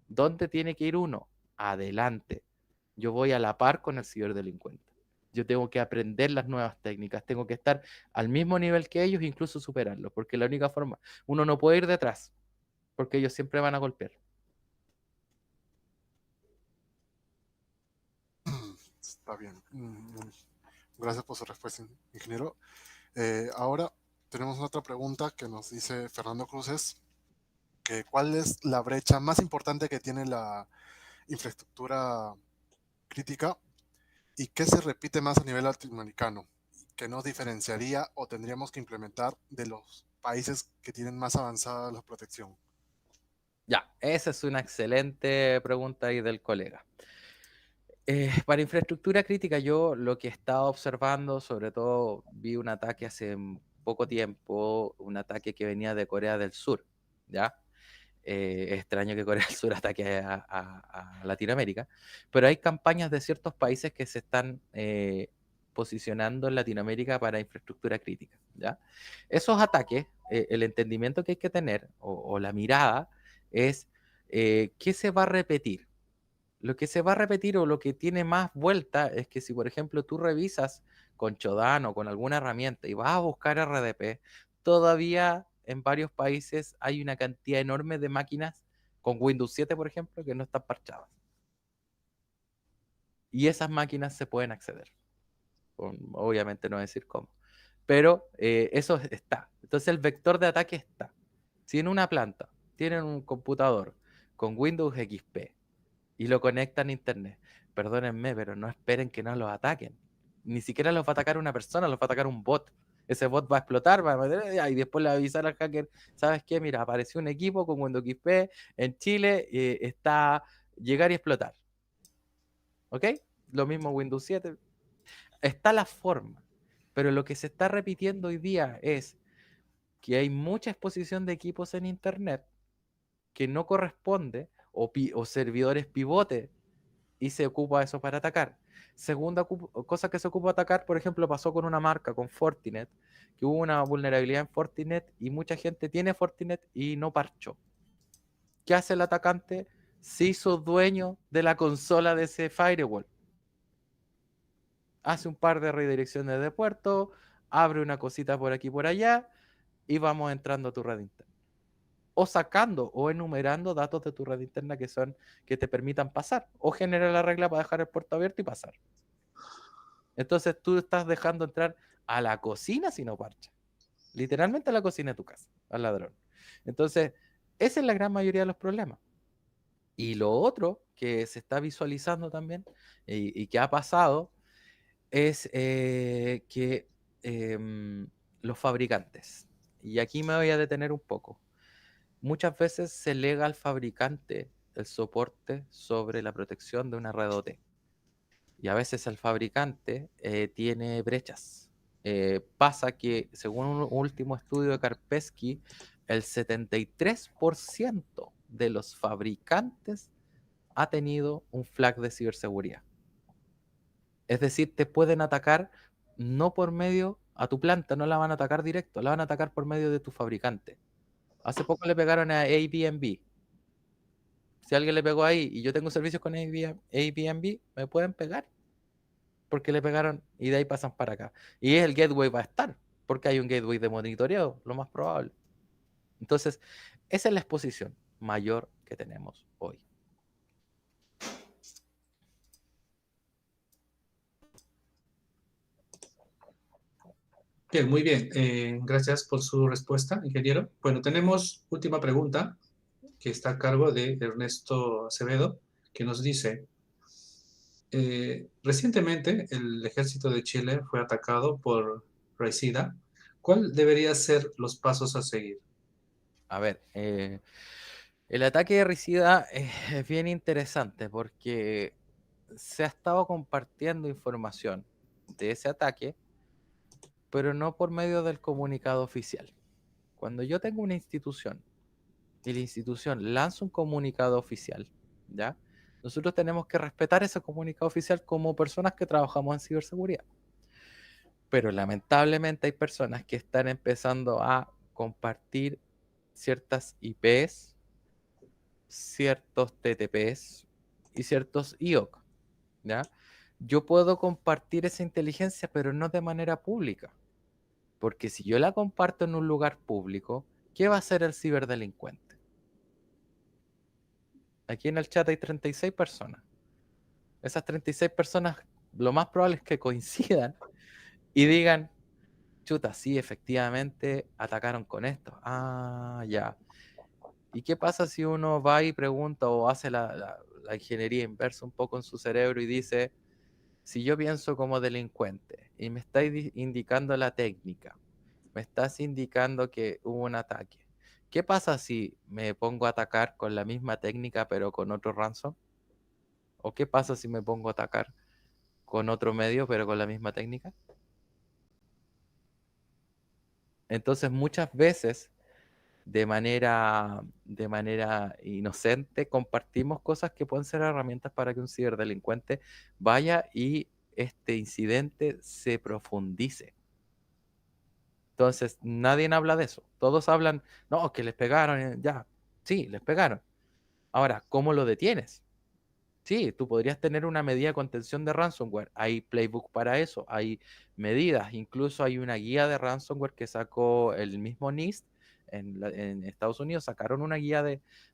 ¿Dónde tiene que ir uno? Adelante. Yo voy a la par con el ciberdelincuente. Yo tengo que aprender las nuevas técnicas, tengo que estar al mismo nivel que ellos, incluso superarlos, porque la única forma, uno no puede ir detrás, porque ellos siempre van a golpear. Está bien. Gracias por su respuesta, ingeniero. Ahora tenemos otra pregunta que nos dice Fernando Cruces, que ¿cuál es la brecha más importante que tiene la infraestructura crítica y qué se repite más a nivel latinoamericano, que nos diferenciaría o tendríamos que implementar de los países que tienen más avanzada la protección? Ya, esa es una excelente pregunta ahí del colega. Para infraestructura crítica, yo lo que he estado observando, sobre todo vi un ataque hace poco tiempo, un ataque que venía de Corea del Sur, ¿ya? Es extraño que Corea del Sur ataque a Latinoamérica, pero hay campañas de ciertos países que se están posicionando en Latinoamérica para infraestructura crítica, ¿ya? Esos ataques, el entendimiento que hay que tener, o la mirada, es ¿qué se va a repetir? Lo que se va a repetir o lo que tiene más vuelta es que si, por ejemplo, tú revisas con Chodan o con alguna herramienta y vas a buscar RDP, todavía en varios países hay una cantidad enorme de máquinas con Windows 7, por ejemplo, que no están parchadas. Y esas máquinas se pueden acceder. Obviamente no decir cómo. Pero eso está. Entonces el vector de ataque está. Si en una planta tienen un computador con Windows XP y lo conectan a internet, perdónenme, pero no esperen que no los ataquen. Ni siquiera los va a atacar una persona, los va a atacar un bot. Ese bot va a explotar, y después le va a avisar al hacker, ¿sabes qué? Mira, apareció un equipo con Windows XP en Chile, está llegar y explotar. ¿Ok? Lo mismo Windows 7. Está la forma, pero lo que se está repitiendo hoy día es que hay mucha exposición de equipos en internet que no corresponde, o servidores pivote, y se ocupa eso para atacar. Segunda cosa que se ocupa atacar, por ejemplo, pasó con una marca, con Fortinet, que hubo una vulnerabilidad en Fortinet y mucha gente tiene Fortinet y no parchó. ¿Qué hace el atacante? Se hizo dueño de la consola de ese firewall. Hace un par de redirecciones de puerto, abre una cosita por aquí y por allá y vamos entrando a tu red interna. O sacando o enumerando datos de tu red interna que te permitan pasar, o generar la regla para dejar el puerto abierto y pasar. Entonces tú estás dejando entrar a la cocina si no parcha. Literalmente a la cocina de tu casa, al ladrón. Entonces, esa es la gran mayoría de los problemas. Y lo otro que se está visualizando también y que ha pasado es que los fabricantes, y aquí me voy a detener un poco, muchas veces se lega al fabricante el soporte sobre la protección de una red OT. Y a veces el fabricante tiene brechas. Pasa que, según un último estudio de Kaspersky, el 73% de los fabricantes ha tenido un flag de ciberseguridad. Es decir, te pueden atacar no por medio a tu planta, no la van a atacar directo, la van a atacar por medio de tu fabricante. Hace poco le pegaron a Airbnb. Si alguien le pegó ahí y yo tengo servicios con Airbnb, me pueden pegar porque le pegaron y de ahí pasan para acá. Y el gateway va a estar, porque hay un gateway de monitoreo, lo más probable. Entonces, esa es la exposición mayor que tenemos hoy. Bien, muy bien. Gracias por su respuesta, ingeniero. Bueno, tenemos última pregunta que está a cargo de Ernesto Acevedo, que nos dice, recientemente el ejército de Chile fue atacado por Raicida. ¿Cuál deberían ser los pasos a seguir? A ver, el ataque de Ricida es bien interesante porque se ha estado compartiendo información de ese ataque, pero no por medio del comunicado oficial. Cuando yo tengo una institución y la institución lanza un comunicado oficial, ¿ya? Nosotros tenemos que respetar ese comunicado oficial como personas que trabajamos en ciberseguridad. Pero lamentablemente hay personas que están empezando a compartir ciertas IPs, ciertos TTPs y ciertos IOC, ¿ya? Yo puedo compartir esa inteligencia, pero no de manera pública. Porque si yo la comparto en un lugar público, ¿qué va a hacer el ciberdelincuente? Aquí en el chat hay 36 personas. Esas 36 personas, lo más probable es que coincidan y digan, chuta, sí, efectivamente atacaron con esto. Ah, ya. ¿Y qué pasa si uno va y pregunta o hace la ingeniería inversa un poco en su cerebro y dice, si yo pienso como delincuente y me estáis indicando la técnica, me estás indicando que hubo un ataque, ¿qué pasa si me pongo a atacar con la misma técnica pero con otro ransom? ¿O qué pasa si me pongo a atacar con otro medio pero con la misma técnica? Entonces muchas veces de manera inocente compartimos cosas que pueden ser herramientas para que un ciberdelincuente vaya y este incidente se profundice. Entonces nadie habla de eso. Todos hablan, no, que les pegaron, ya, sí, les pegaron. Ahora, ¿cómo lo detienes? Sí, tú podrías tener una medida de contención de ransomware. Hay playbook para eso, hay medidas. Incluso hay una guía de ransomware que sacó el mismo NIST en Estados Unidos. Sacaron una guía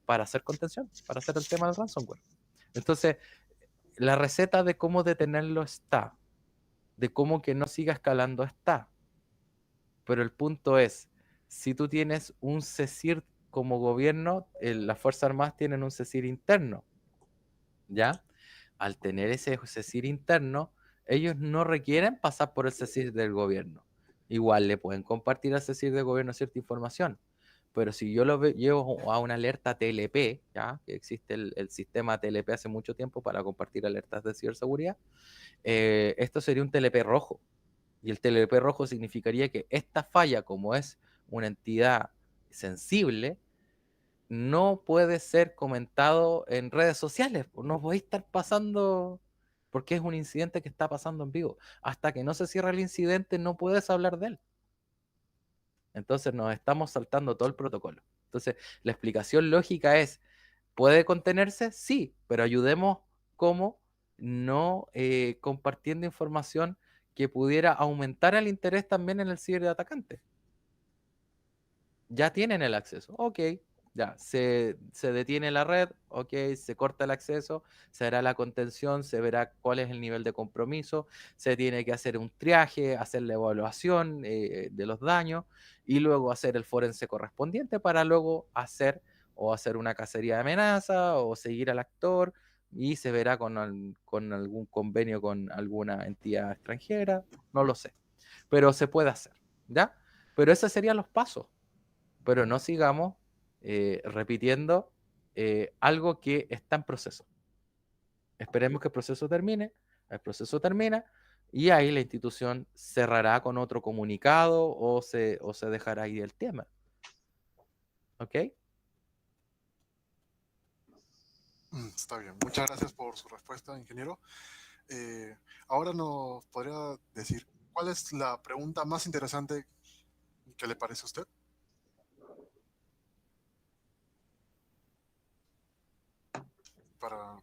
para hacer contención, para hacer el tema del ransomware. Entonces, la receta de cómo detenerlo está, de cómo que no siga escalando está. Pero el punto es, si tú tienes un CECIR como gobierno, las Fuerzas Armadas tienen un CECIR interno, ¿ya? Al tener ese CECIR interno, ellos no requieren pasar por el CECIR del gobierno. Igual le pueden compartir al CECIR del gobierno cierta información, pero si yo llevo a una alerta TLP, ¿ya? Que existe el sistema TLP hace mucho tiempo para compartir alertas de ciberseguridad, esto sería un TLP rojo. Y el TLP rojo significaría que esta falla, como es una entidad sensible, no puede ser comentado en redes sociales. No voy a estar pasando, porque es un incidente que está pasando en vivo. Hasta que no se cierre el incidente, no puedes hablar de él. Entonces nos estamos saltando todo el protocolo. Entonces, la explicación lógica es, ¿puede contenerse? Sí, pero ayudemos como no compartiendo información que pudiera aumentar el interés también en el ciberatacante. Ya tienen el acceso, ok, ya, se detiene la red, ok, se corta el acceso, se hará la contención, se verá cuál es el nivel de compromiso, se tiene que hacer un triaje, hacer la evaluación de los daños y luego hacer el forense correspondiente para luego hacer una cacería de amenaza o seguir al actor y se verá con algún convenio con alguna entidad extranjera, no lo sé, pero se puede hacer, ¿ya? Pero esos serían los pasos, pero no sigamos repitiendo algo que está en proceso. Esperemos que el proceso termine, el proceso termina y ahí la institución cerrará con otro comunicado o se dejará ahí el tema. ¿Ok? Está bien. Muchas gracias por su respuesta, ingeniero. Ahora nos podría decir, ¿cuál es la pregunta más interesante que le parece a usted? Para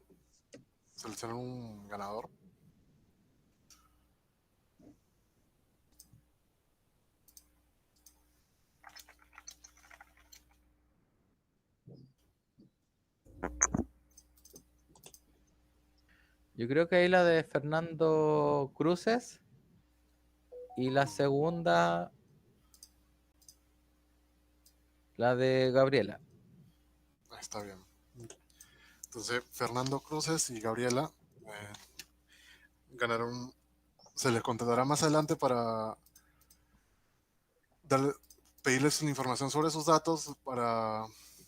seleccionar un ganador. Yo creo que ahí la de Fernando Cruces y la segunda, la de Gabriela. Está bien. Entonces, Fernando Cruces y Gabriela ganaron. Se les contactará más adelante para pedirles una información sobre sus datos para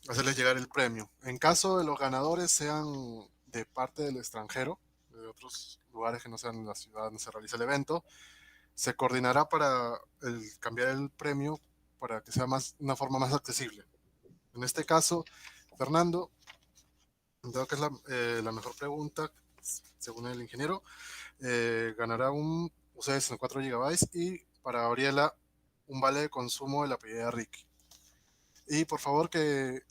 hacerles llegar el premio. En caso de los ganadores sean de parte del extranjero, de otros lugares que no sean la ciudad donde se realiza el evento, se coordinará para cambiar el premio para que sea una forma más accesible. En este caso, Fernando, dado que es la mejor pregunta, según el ingeniero, ganará ustedes en 4 GB y para Gabriela un vale de consumo de la apellida Ricky. Y por favor que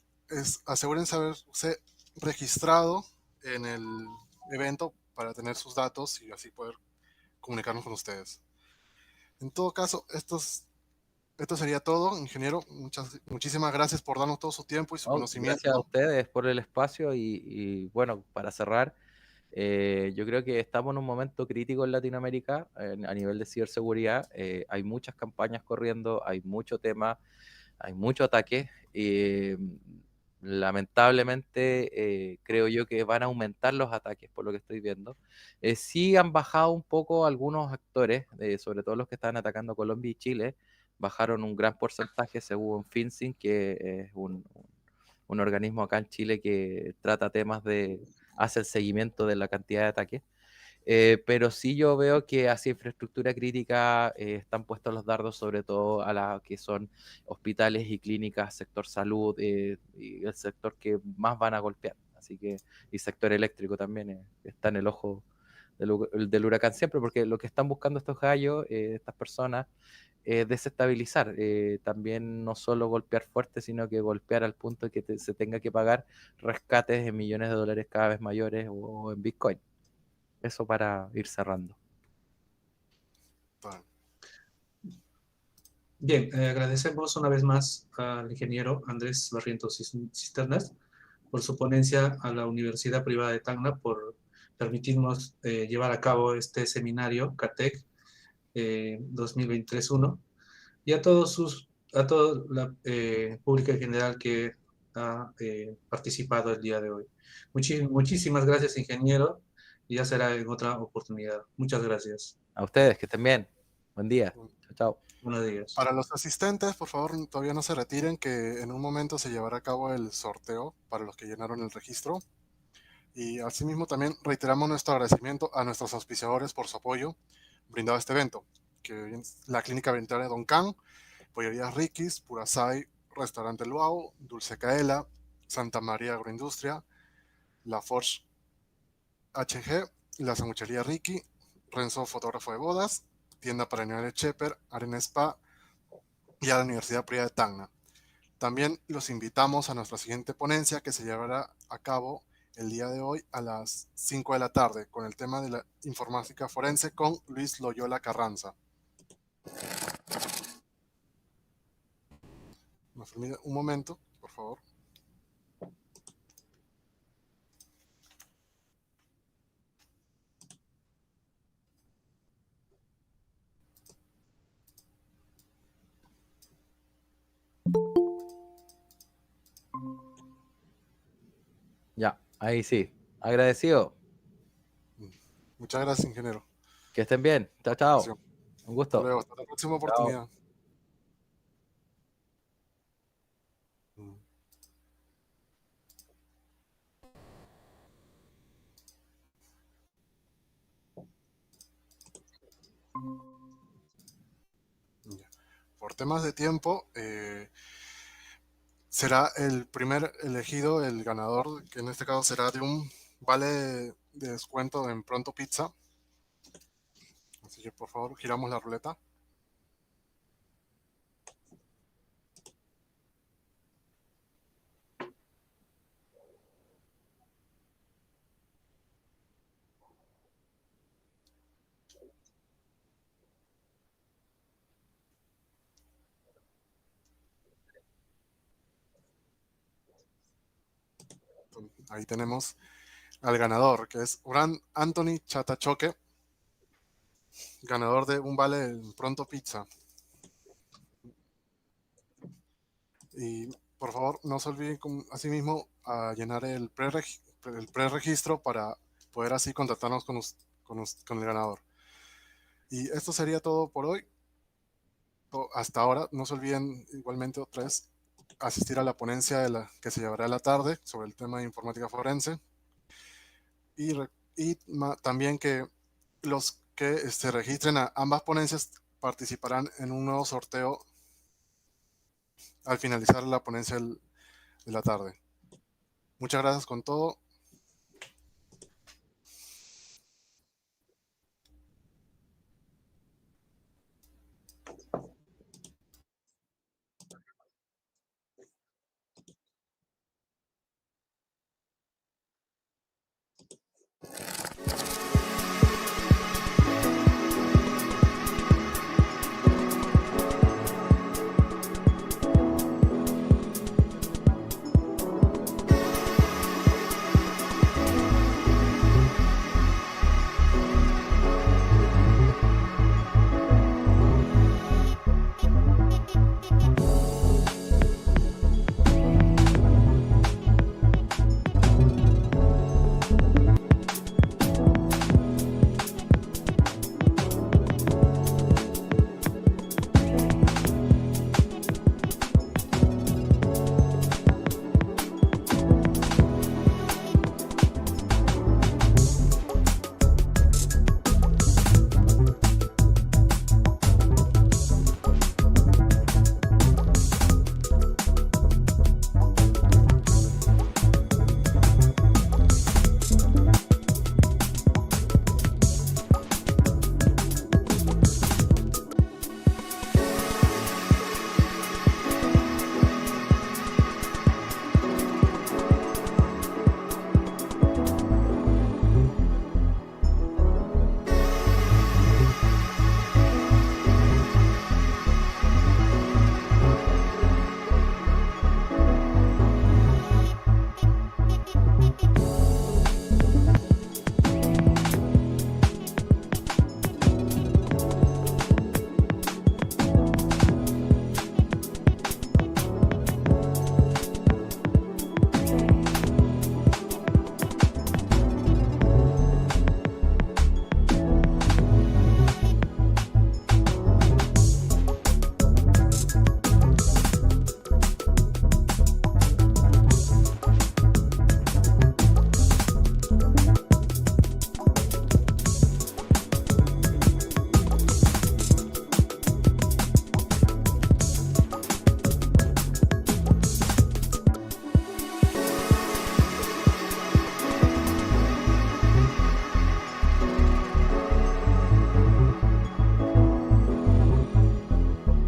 asegúrense haberse registrado en el evento para tener sus datos y así poder comunicarnos con ustedes. En todo caso, esto sería todo, ingeniero. Muchísimas gracias por darnos todo su tiempo y su conocimiento. Gracias a ustedes por el espacio y bueno, para cerrar, yo creo que estamos en un momento crítico en Latinoamérica a nivel de ciberseguridad. Hay muchas campañas corriendo, hay mucho tema, hay mucho ataque. Lamentablemente, creo yo que van a aumentar los ataques por lo que estoy viendo. Sí han bajado un poco algunos actores, sobre todo los que están atacando Colombia y Chile, bajaron un gran porcentaje según FinCEN, que es un organismo acá en Chile que trata temas hace el seguimiento de la cantidad de ataques. Pero sí yo veo que hacia infraestructura crítica están puestos los dardos, sobre todo a la que son hospitales y clínicas, sector salud, y el sector que más van a golpear. Así que, y sector eléctrico también está en el ojo del huracán siempre, porque lo que están buscando estos gallos, estas personas, desestabilizar, también no solo golpear fuerte, sino que golpear al punto de que se tenga que pagar rescates en millones de dólares cada vez mayores o en Bitcoin. Eso para ir cerrando. Bien, agradecemos una vez más al ingeniero Andrés Barrientos Cisternas por su ponencia, a la Universidad Privada de Tacna por permitirnos llevar a cabo este seminario CATEC 2023-1, y a toda la pública en general que ha participado el día de hoy. Muchísimas gracias, ingeniero, y ya será en otra oportunidad. Muchas gracias. A ustedes, que estén bien. Buen día. Chao, chao. Buenos días. Para los asistentes, por favor, todavía no se retiren, que en un momento se llevará a cabo el sorteo para los que llenaron el registro. Y asimismo también reiteramos nuestro agradecimiento a nuestros auspiciadores por su apoyo brindado a este evento, que es la Clínica Veterinaria Don Can, Pollerías Ricky's, Purasai, Restaurante Luau, Dulce Caela, Santa María Agroindustria, La Forge HG, la Sanguchería Ricky, Renzo Fotógrafo de Bodas, Tienda para Animales Shepherd, Arena Spa y a la Universidad Privada de Tacna. También los invitamos a nuestra siguiente ponencia, que se llevará a cabo el día de hoy a las 5 de la tarde con el tema de la informática forense con Luis Loyola Carranza. ¿Me permite un momento, por favor? Ya, ahí sí. Agradecido. Muchas gracias, ingeniero. Que estén bien. Chao, chao. Un gusto. Hasta luego. Hasta la próxima oportunidad. Por temas de tiempo, será el primer elegido, el ganador, que en este caso será de un vale de descuento en Pronto Pizza. Así que por favor, giramos la ruleta. Ahí tenemos al ganador, que es Urán Anthony Chatachoque, ganador de un vale en Pronto Pizza. Y por favor, no se olviden asimismo a llenar el preregistro para poder así contactarnos con el ganador. Y esto sería todo por hoy. Hasta ahora, no se olviden igualmente otra vez asistir a la ponencia que se llevará a la tarde sobre el tema de informática forense. Y también que los que se registren a ambas ponencias participarán en un nuevo sorteo al finalizar la ponencia de la tarde. Muchas gracias con todo.